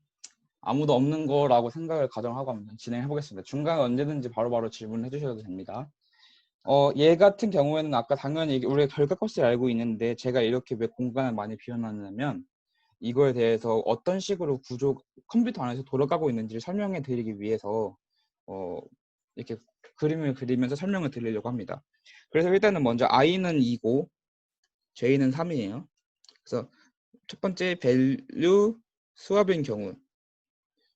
아무도 없는 거라고 생각을 가정하고 한번 진행해 보겠습니다. 중간에 언제든지 바로바로 질문해 주셔도 됩니다. 얘 같은 경우에는 아까 당연히 우리가 결과값을 알고 있는데, 제가 이렇게 왜 공간을 많이 비워놨냐면 이거에 대해서 어떤 식으로 컴퓨터 안에서 돌아가고 있는지를 설명해 드리기 위해서 이렇게 그림을 그리면서 설명을 드리려고 합니다. 그래서 일단은 먼저 i는 2고 j는 3이에요. 그래서 첫 번째 value 수압인 경우,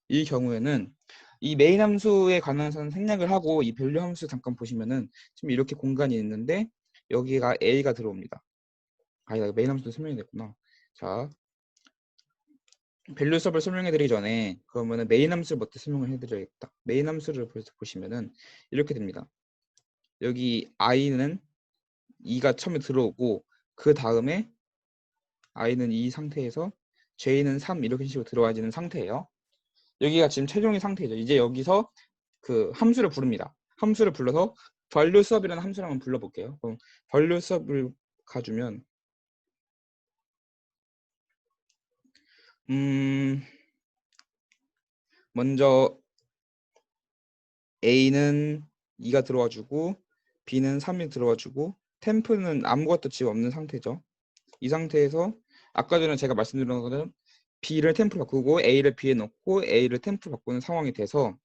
이 경우에는 이 메인 함수에 관해서는 생략을 하고, 이 value 함수 잠깐 보시면은 지금 이렇게 공간이 있는데 여기가 a가 들어옵니다. 아니다, 메인 함수도 설명이 됐구나. 자, 밸류 수업을 설명해 드리기 전에 그러면은 메인 함수부터 설명을 해 드려야겠다. 메인 함수를 보시면은 이렇게 됩니다. 여기 i는 2가 처음에 들어오고, 그 다음에 i는 2 상태에서 j는 3 이렇게 식으로 들어와지는 상태예요. 여기가 지금 최종의 상태죠. 이제 여기서 그 함수를 부릅니다. 함수를 불러서 value 수업이라는 함수를 한번 불러볼게요. 그럼 value 수업을 가주면 먼저 A는 2가 들어와주고 B는 3이 들어와주고 템프는 아무것도 지금 없는 상태죠. 이 상태에서 아까 전에 제가 말씀드린 것은 B를 템프로 바꾸고 A를 B에 넣고 A를 템프로 바꾸는 상황이 돼서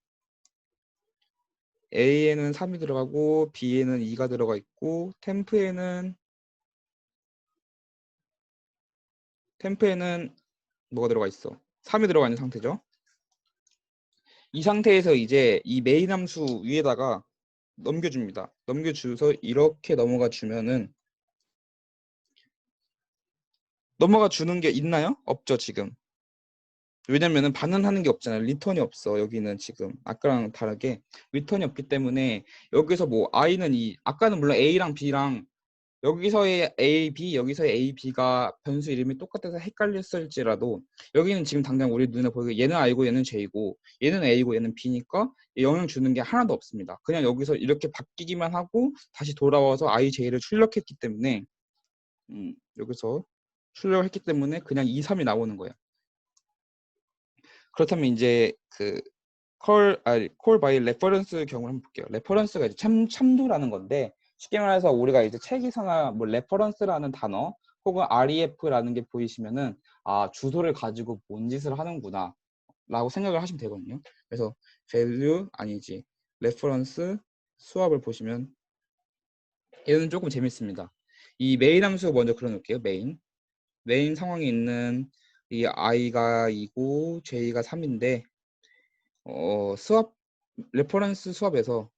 A에는 3이 들어가고 B에는 2가 들어가 있고 템프에는 뭐가 들어가 있어? 3이 들어가 있는 상태죠. 이 상태에서 이제 이 메인 함수 위에다가 넘겨줍니다. 넘겨주서 이렇게 넘어가 주면은, 넘어가 주는 게 있나요? 없죠, 지금. 왜냐면은 반응하는 게 없잖아요. 리턴이 없어. 여기는 지금 아까랑 다르게 리턴이 없기 때문에 여기서 뭐 i는 아까는 물론 a랑 b랑 여기서의 a, b, 여기서의 a, b가 변수 이름이 똑같아서 헷갈렸을지라도 여기는 지금 당장 우리 눈에 보이게 얘는 i고 얘는 j고 얘는 a고 얘는 b니까 영향 주는 게 하나도 없습니다. 그냥 여기서 이렇게 바뀌기만 하고 다시 돌아와서 i, j를 출력했기 때문에 여기서 출력을 했기 때문에 그냥 2, 3이 나오는 거예요. 그렇다면 이제 그 콜 바이 레퍼런스 경우를 한번 볼게요. 레퍼런스가 이제 참조라는 건데, 쉽게 말해서 우리가 이제 책에서나 뭐 레퍼런스라는 단어 혹은 REF라는 게 보이시면은 주소를 가지고 뭔 짓을 하는구나 라고 생각을 하시면 되거든요. 그래서 value 아니지 reference 수압을 보시면 얘는 조금 재밌습니다. 이 메인 함수 먼저 그려놓을게요. 메인 메인 상황에 있는 이 i가 2고 j가 3인데 수압 레퍼런스 수압에서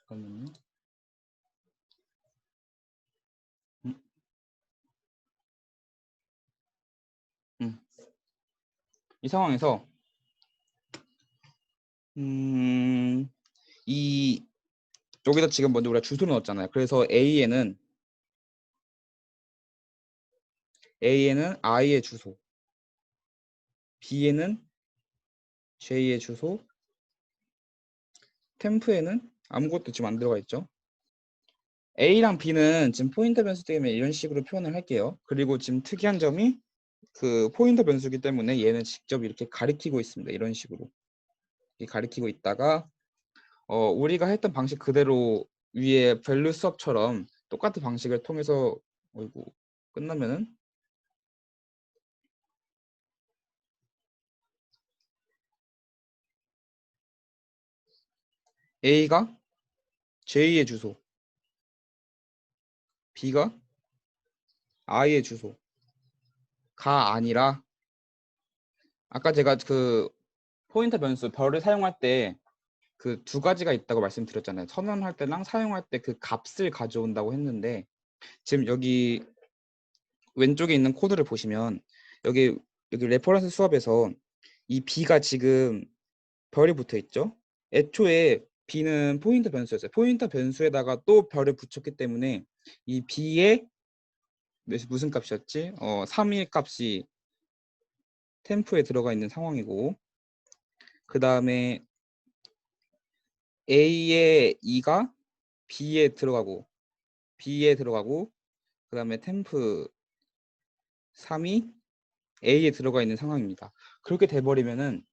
잠깐만요. 음, 음. 이 상황에서 이 여기다 지금 먼저 우리가 주소를 넣었잖아요. 그래서 A에는 I의 주소, B에는 J의 주소, 템프에는 아무것도 지금 안 들어가 있죠. A랑 B는 지금 포인터 변수 때문에 이런 식으로 표현을 할게요. 그리고 지금 특이한 점이 그 포인터 변수이기 때문에 얘는 직접 이렇게 가리키고 있습니다. 이런 식으로 이렇게 가리키고 있다가 우리가 했던 방식 그대로 위에 밸류 수업처럼 똑같은 방식을 통해서 어이구 끝나면은 A가 J의 주소, B가 I의 주소가 아니라 아까 제가 그 포인터 변수 별을 사용할 때 그 두 가지가 있다고 말씀드렸잖아요. 선언할 때랑 사용할 때 그 값을 가져온다고 했는데 지금 여기 왼쪽에 있는 코드를 보시면 여기 레퍼런스 수업에서 이 B가 지금 별이 붙어 있죠. 애초에 B는 포인터 변수였어요. 포인터 변수에다가 또 별을 붙였기 때문에 이 B의 무슨 값이었지? 3일 값이 템프에 들어가 있는 상황이고 그 다음에 A의 2가 B에 들어가고 그 다음에 템프 3이 A에 들어가 있는 상황입니다. 그렇게 돼버리면은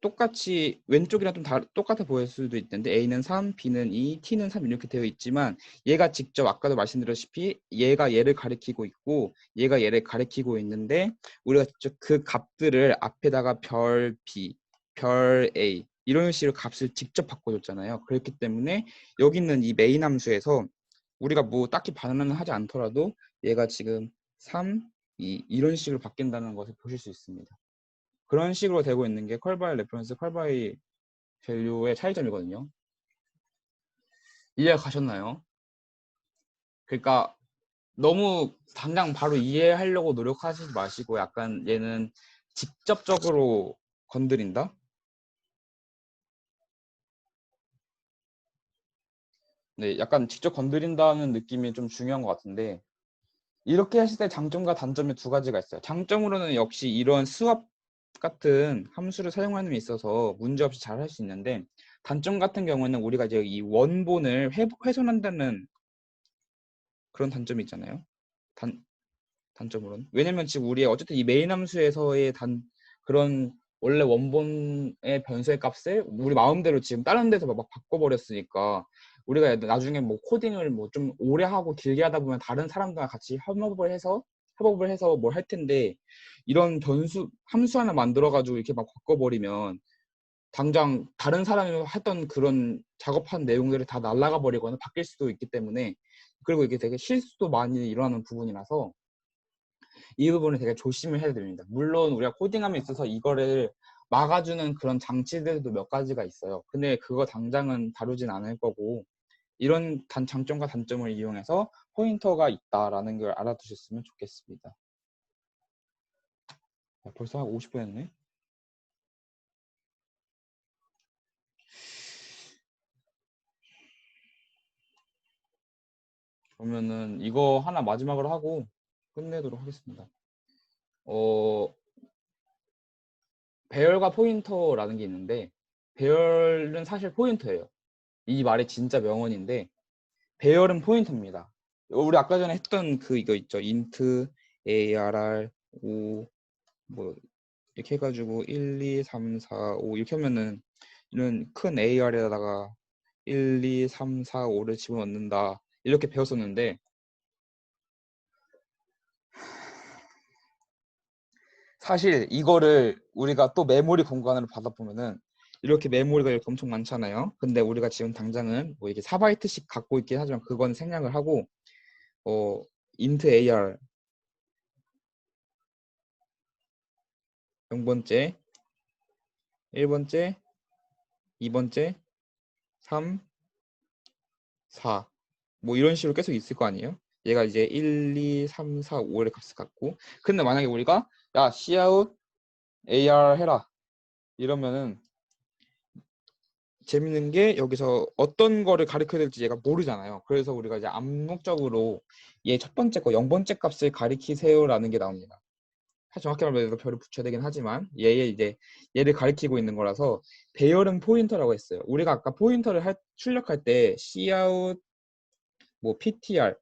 똑같이 왼쪽이랑 좀 똑같아 보일 수도 있는데 A는 3, B는 2, T는 3 이렇게 되어 있지만 얘가 직접 아까도 말씀드렸다시피 얘가 얘를 가리키고 있고 얘가 얘를 가리키고 있는데 우리가 직접 그 값들을 앞에다가 별 B, 별 A 이런 식으로 값을 직접 바꿔줬잖아요. 그렇기 때문에 여기 있는 이 메인 함수에서 우리가 뭐 딱히 반응을 하지 않더라도 얘가 지금 3, 2 이런 식으로 바뀐다는 것을 보실 수 있습니다. 그런 식으로 되고 있는 게 컬바이 레퍼런스, 컬바이 밸류의 차이점이거든요. 이해 가셨나요? 그러니까 너무 당장 바로 이해하려고 노력하지 마시고 약간 얘는 직접적으로 건드린다? 네, 약간 직접 건드린다는 느낌이 좀 중요한 것 같은데 이렇게 했을 때 장점과 단점이 두 가지가 있어요. 장점으로는 역시 이런 수압 같은 함수를 사용하는 데 있어서 문제없이 잘 할 수 있는데 단점 같은 경우는 우리가 이제 이 원본을 훼손한다는 그런 단점이 있잖아요. 단점으로는. 왜냐면 지금 우리 어쨌든 이 메인 함수에서의 그런 원래 원본의 변수의 값을 우리 마음대로 지금 다른 데서 막 바꿔버렸으니까 우리가 나중에 뭐 코딩을 뭐 좀 오래 하고 길게 하다 보면 다른 사람들과 같이 협업을 해서 뭘 할 텐데 이런 함수 하나 만들어 가지고 이렇게 막 바꿔버리면 당장 다른 사람이 했던 그런 작업한 내용들이 다 날아가 버리거나 바뀔 수도 있기 때문에 그리고 이게 되게 실수도 많이 일어나는 부분이라서 이 부분을 되게 조심을 해야 됩니다. 물론 우리가 코딩함에 있어서 이거를 막아주는 그런 장치들도 몇 가지가 있어요. 근데 그거 당장은 다루진 않을 거고 이런 장점과 단점을 이용해서 포인터가 있다라는 걸 알아두셨으면 좋겠습니다. 벌써 한 50분 했네. 그러면은 이거 하나 마지막으로 하고 끝내도록 하겠습니다. 배열과 포인터라는 게 있는데 배열은 사실 포인터예요. 이 말이 진짜 명언인데 배열은 포인터입니다. 우리 아까 전에 했던 그 이거 있죠. int arr 5 뭐 이렇게 해가지고 1, 2, 3, 4, 5 이렇게 하면은 이런 큰 ar에다가 1, 2, 3, 4, 5를 집어넣는다 이렇게 배웠었는데 사실 이거를 우리가 또 메모리 공간으로 받아보면은 이렇게 메모리가 이렇게 엄청 많잖아요. 근데 우리가 지금 당장은 뭐 이게 4바이트씩 갖고 있긴 하지만 그건 생략을 하고 int AR 0번째, 1번째, 2번째, 3, 4. 뭐 이런 식으로 계속 있을 거 아니에요? 얘가 이제 1, 2, 3, 4, 5의 값을 갖고. 근데 만약에 우리가 야, cout AR 해라. 이러면은 재밌는 게 여기서 어떤 거를 가리켜야 될지 얘가 모르잖아요. 그래서 우리가 이제 암묵적으로 얘 첫 번째 거 0번째 값을 가리키세요라는 게 나옵니다. 사실 정확히 말하면 여기다 별을 붙여야 되긴 하지만 얘의 이제 얘를 가리키고 있는 거라서 배열은 포인터라고 했어요. 우리가 아까 포인터를 출력할 때 cout 뭐 ptr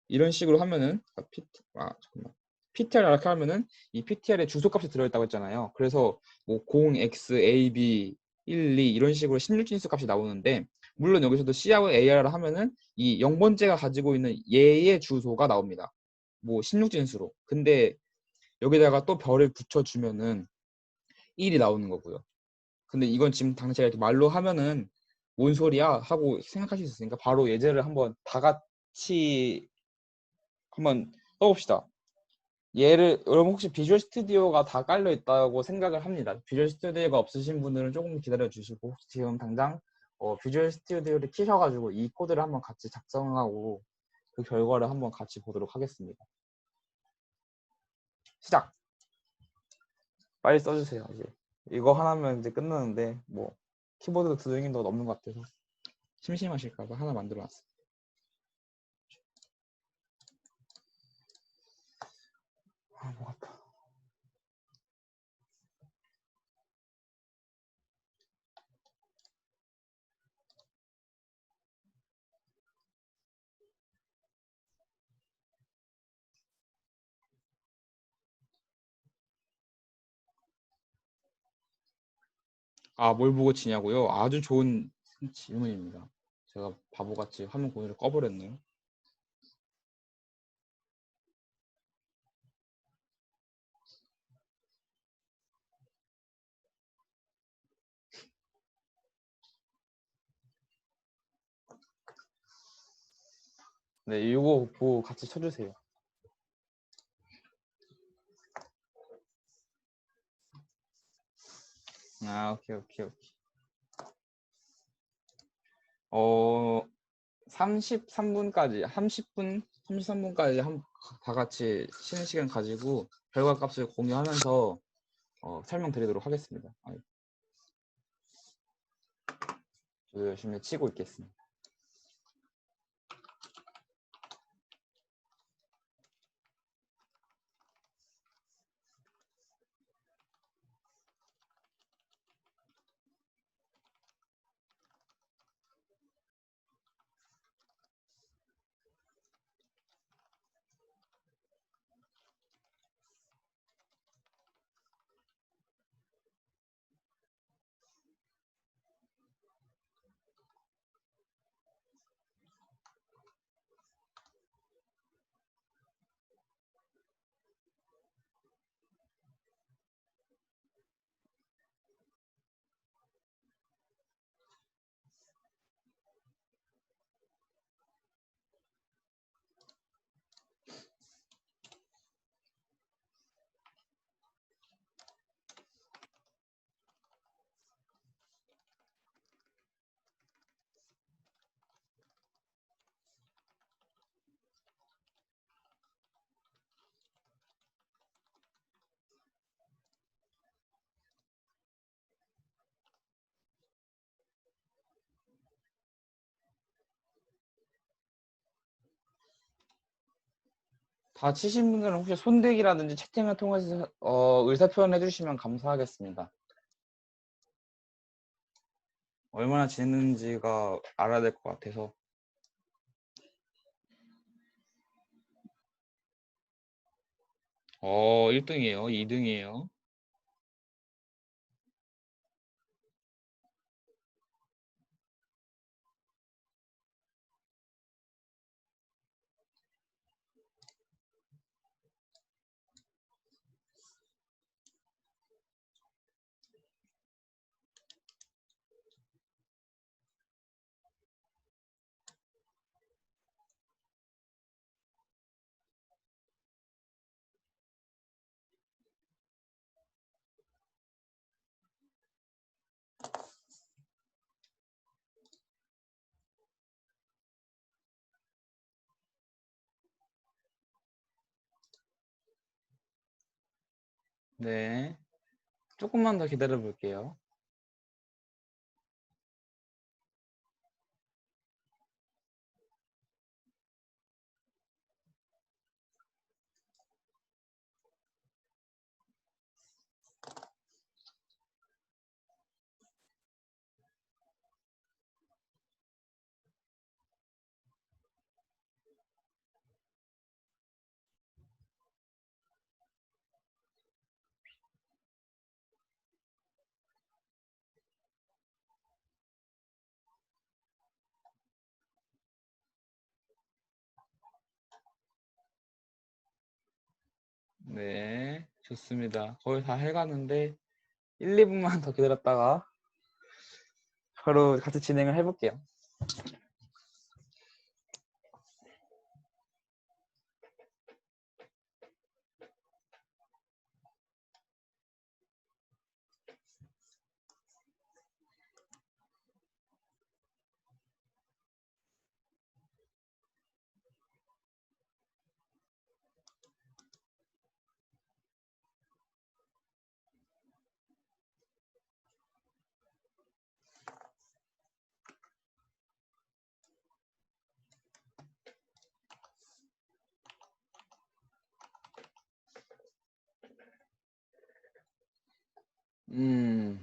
이런 식으로 하면은 잠깐만. ptr 이렇게 하면은 이 ptr에 주소값이 들어있다고 했잖아요. 그래서 뭐 0x ab 1, 2 이런 식으로 16진수 값이 나오는데 물론 여기서도 cout ar을 하면은 이 0번째가 가지고 있는 얘의 주소가 나옵니다. 뭐 16진수로. 근데 여기다가 또 별을 붙여주면은 1이 나오는 거고요. 근데 이건 지금 당장 제가 이렇게 말로 하면은 뭔 소리야 하고 생각하실 수 있으니까 바로 예제를 한번 다 같이 한번 써봅시다. 얘를 여러분 혹시 비주얼 스튜디오가 다 깔려 있다고 생각을 합니다. 비주얼 스튜디오가 없으신 분들은 조금 기다려 주시고 지금 당장 비주얼 스튜디오를 키셔가지고 이 코드를 한번 같이 작성하고 그 결과를 한번 같이 보도록 하겠습니다. 시작. 빨리 써주세요. 이제 이거 하나면 이제 끝나는데 뭐 키보드 두 개도 넘는 것 같아서 심심하실까봐 하나 만들어놨어요. 목 아파. 뭘 보고 치냐고요? 아주 좋은 질문입니다. 제가 바보같이 화면 공유를 꺼버렸네요. 네, 이거 보고 같이 쳐주세요. 오케이. 33분까지, 33분까지 다 같이 쉬는 시간 가지고 결과값을 공유하면서 설명드리도록 하겠습니다. 저도 열심히 치고 있겠습니다. 다 치신 분들은 혹시 손대기라든지 채팅을 통해서 의사표현 해주시면 감사하겠습니다. 얼마나 지냈는지가 알아야 될 것 같아서. 1등이에요. 2등이에요. 네. 조금만 더 기다려 볼게요. 네, 좋습니다. 거의 다 해가는데 1, 2분만 더 기다렸다가 바로 같이 진행을 해볼게요. 음,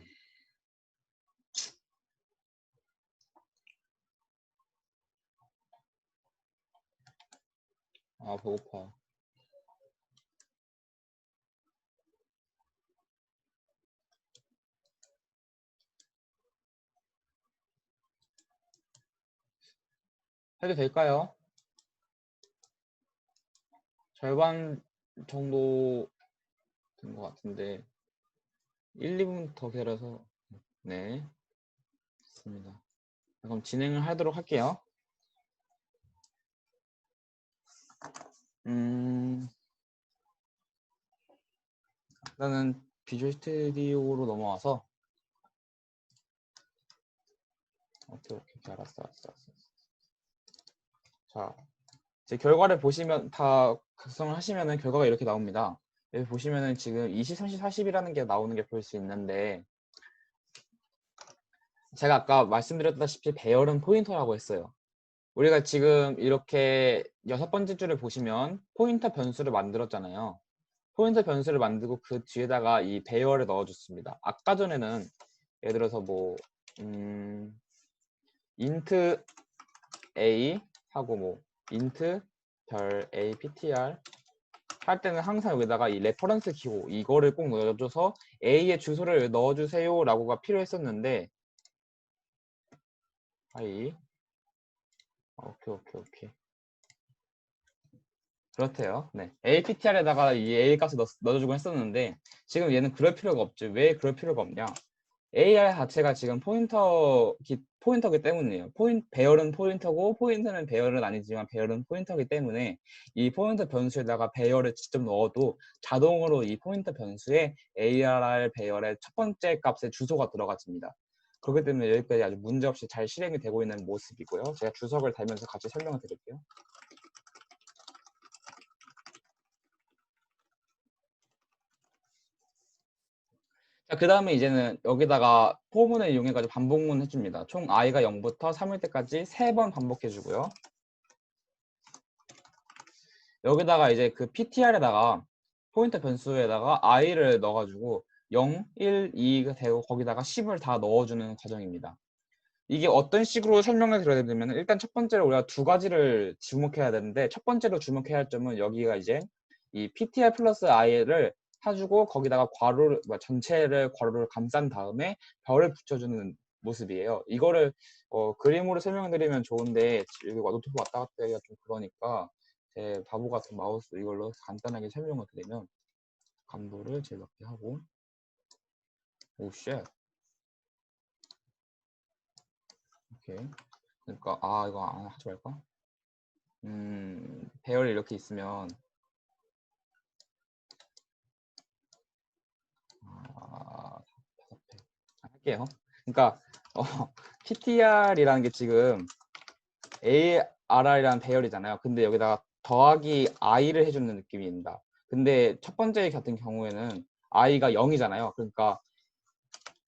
아, 배고파. 해도 될까요? 절반 정도 된 것 같은데 1, 2분 더 기다려서 네, 좋습니다. 그럼 진행을 하도록 할게요. 음, 일단은 비주얼 스튜디오로 넘어와서 오케이, 알았어. 자, 제 결과를 보시면 다 작성을 하시면은 결과가 이렇게 나옵니다. 여기 보시면은 지금 20, 30, 40이라는 게 나오는 게 볼 수 있는데 제가 아까 말씀드렸다시피 배열은 포인터라고 했어요. 우리가 지금 이렇게 6번째 줄을 보시면 포인터 변수를 만들었잖아요. 포인터 변수를 만들고 그 뒤에다가 이 배열을 넣어줬습니다. 아까 전에는 예를 들어서 뭐 int a 하고 뭐 int 별 a ptr 할 때는 항상 여기다가 이 레퍼런스 기호 이거를 꼭 넣어줘서 a의 주소를 넣어주세요 라고가 필요했었는데 하이 오케이 그렇대요. 네. aptr에다가 이 a 값을 넣어주고 했었는데 지금 얘는 그럴 필요가 없죠. 왜 그럴 필요가 없냐? AR 자체가 지금 포인터기 때문이에요. 배열은 포인터고 포인터는 배열은 아니지만 배열은 포인터기 때문에 이 포인터 변수에다가 배열을 직접 넣어도 자동으로 이 포인터 변수에 ARR 배열의 첫 번째 값의 주소가 들어가집니다. 그렇기 때문에 여기까지 아주 문제없이 잘 실행이 되고 있는 모습이고요. 제가 주석을 달면서 같이 설명을 드릴게요. 자, 그 다음에 이제는 여기다가 포문을 이용해가지고 반복문 해줍니다. 총 i가 0부터 3일 때까지 3번 반복해주고요. 여기다가 이제 그 ptr에다가 포인터 변수에다가 i를 넣어가지고 0, 1, 2가 되고 거기다가 10을 다 넣어주는 과정입니다. 이게 어떤 식으로 설명을 드려야 되냐면 일단 첫 번째로 우리가 두 가지를 주목해야 되는데 첫 번째로 주목해야 할 점은 여기가 이제 이 ptr 플러스 i를 해주고 거기다가 괄호를 전체를 괄호를 감싼 다음에 별을 붙여주는 모습이에요. 이거를 그림으로 설명드리면 좋은데 여기 노트북 왔다 갔다 하기가 좀 그러니까 제 바보 같은 마우스 이걸로 간단하게 설명을 드리면 감도를 제일 높게 하고 오쉣 오케이 그러니까 이거 안 하지 말까? 배열이 이렇게 있으면 답답해. 할게요. 그러니까 PTR이라는 게 지금 ARR이라는 배열이잖아요. 근데 여기다가 더하기 I를 해주는 느낌입니다. 근데 첫 번째 같은 경우에는 i가 0이잖아요. 그러니까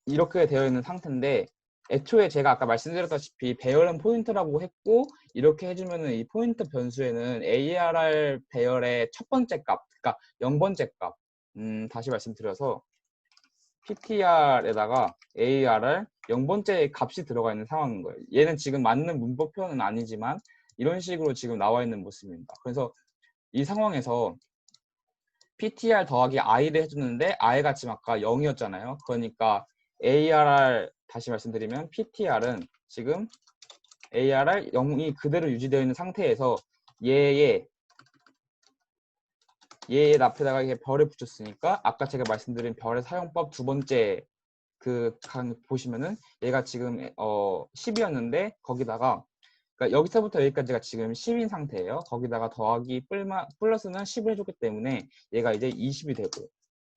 이렇게 되어 있는 상태인데 애초에 제가 아까 말씀드렸다시피 배열은 포인트라고 했고 이렇게 해주면은 이 포인트 변수에는 ARR 배열의 첫 번째 값, 그러니까 0번째 값, 다시 말씀드려서 PTR에다가 ARR 0번째 값이 들어가 있는 상황인 거예요. 얘는 지금 맞는 문법 표현은 아니지만 이런 식으로 지금 나와 있는 모습입니다. 그래서 이 상황에서 PTR 더하기 i를 해주는데 i가 지금 아까 0이었잖아요. 그러니까 ARR 다시 말씀드리면 PTR은 지금 ARR 0이 그대로 유지되어 있는 상태에서 얘의 앞에다가 이렇게 별을 붙였으니까 아까 제가 말씀드린 별의 사용법 두 번째 그 보시면은 얘가 지금 10이었는데 거기다가 그러니까 여기서부터 여기까지가 지금 10인 상태예요. 거기다가 더하기 플러스는 10을 해줬기 때문에 얘가 이제 20이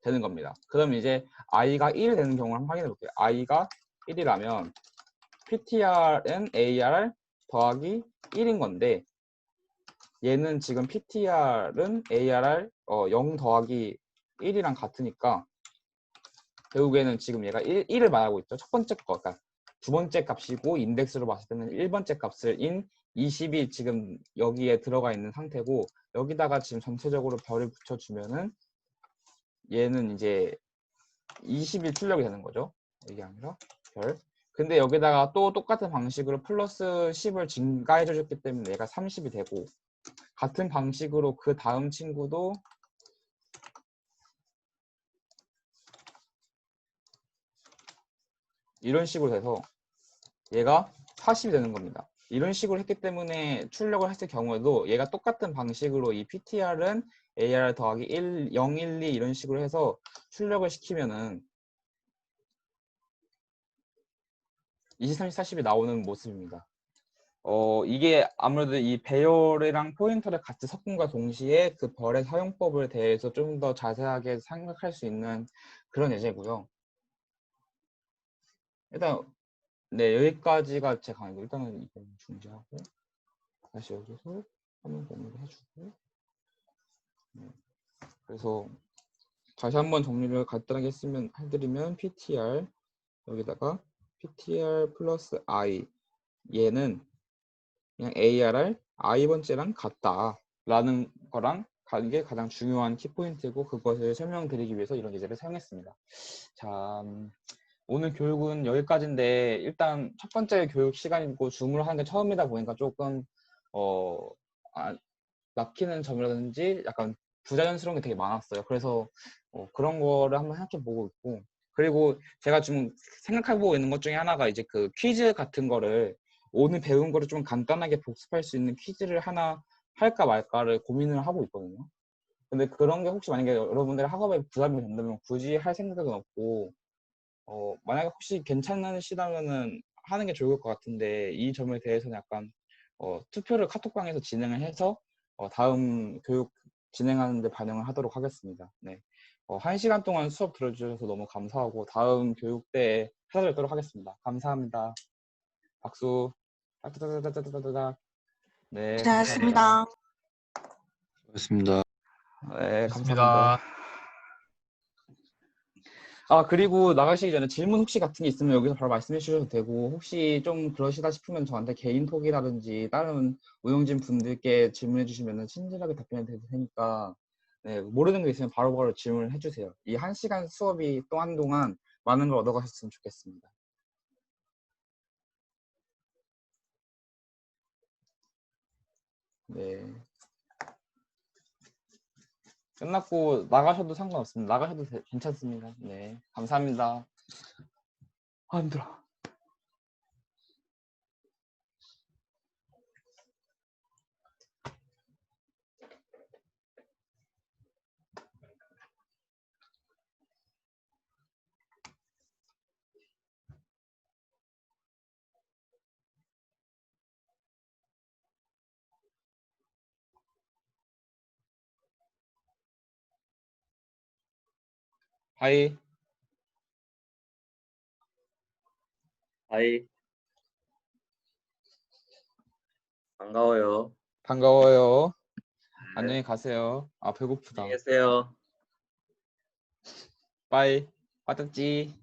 되는 겁니다. 그럼 이제 i가 1 되는 경우를 한번 확인해 볼게요. i가 1이라면 PTR은 AR 더하기 1인 건데 얘는 지금 PTR은 ARR 0 더하기 1이랑 같으니까 결국에는 지금 얘가 1을 말하고 있죠. 첫 번째 거, 그러니까 두 번째 값이고 인덱스로 봤을 때는 1번째 값을 인 20이 지금 여기에 들어가 있는 상태고 여기다가 지금 전체적으로 별을 붙여주면은 얘는 이제 20이 출력이 되는 거죠. 이게 아니라 별. 근데 여기다가 또 똑같은 방식으로 플러스 10을 증가해 줬기 때문에 얘가 30이 되고 같은 방식으로 그 다음 친구도 이런 식으로 돼서 얘가 40이 되는 겁니다. 이런 식으로 했기 때문에 출력을 했을 경우에도 얘가 똑같은 방식으로 이 PTR은 AR 더하기 1, 0, 1, 2 이런 식으로 해서 출력을 시키면은 20, 30, 40이 나오는 모습입니다. 이게 아무래도 이 배열이랑 포인터를 같이 섞음과 동시에 그 별의 사용법에 대해서 좀 더 자세하게 생각할 수 있는 그런 예제고요. 일단 네 여기까지가 제 강의고 일단은 이건 중지하고 다시 여기서 화면 공유를 해주고 그래서 다시 한번 정리를 간단하게 해드리면 PTR 여기다가 PTR 플러스 I 얘는 그냥 ARR i번째랑 같다라는 거랑 이게 가장 중요한 키포인트고 그것을 설명드리기 위해서 이런 예제를 사용했습니다. 자, 오늘 교육은 여기까지인데 일단 첫 번째 교육 시간이고 줌으로 하는 게 처음이다 보니까 조금 막히는 점이라든지 약간 부자연스러운 게 되게 많았어요. 그래서 그런 거를 한번 생각해 보고 있고 그리고 제가 좀 생각해 보고 있는 것 중에 하나가 이제 그 퀴즈 같은 거를 오늘 배운 거를 좀 간단하게 복습할 수 있는 퀴즈를 하나 할까 말까를 고민을 하고 있거든요. 근데 그런 게 혹시 만약에 여러분들의 학업에 부담이 된다면 굳이 할 생각은 없고 만약에 혹시 괜찮으시다면은 하는 게 좋을 것 같은데 이 점에 대해서는 약간 투표를 카톡방에서 진행을 해서 다음 교육 진행하는 데 반영을 하도록 하겠습니다. 네. 1시간 동안 수업 들어주셔서 너무 감사하고 다음 교육 때에 찾아뵙도록 하겠습니다. 감사합니다. 박수. 따따따따따따따. 네, 감사합니다. 잘했습니다. 고맙습니다. 네, 감사합니다. 그리고 나가시기 전에 질문 혹시 같은 게 있으면 여기서 바로 말씀해 주셔도 되고, 혹시 좀 그러시다 싶으면 저한테 개인톡이라든지 다른 운영진 분들께 질문해 주시면 친절하게 답변해 드릴 테니까, 네, 모르는 게 있으면 바로바로 질문을 해 주세요. 이 1시간 수업이 또 한동안 많은 걸 얻어가셨으면 좋겠습니다. 네. 끝났고 나가셔도 상관없습니다. 나가셔도 괜찮습니다. 네. 감사합니다. 힘들어. 하이. 하이, 반가워요. 반가워요. 네, 안녕히 가세요. 배고프다. 안녕히 계세요. 빠이. 빠졌지.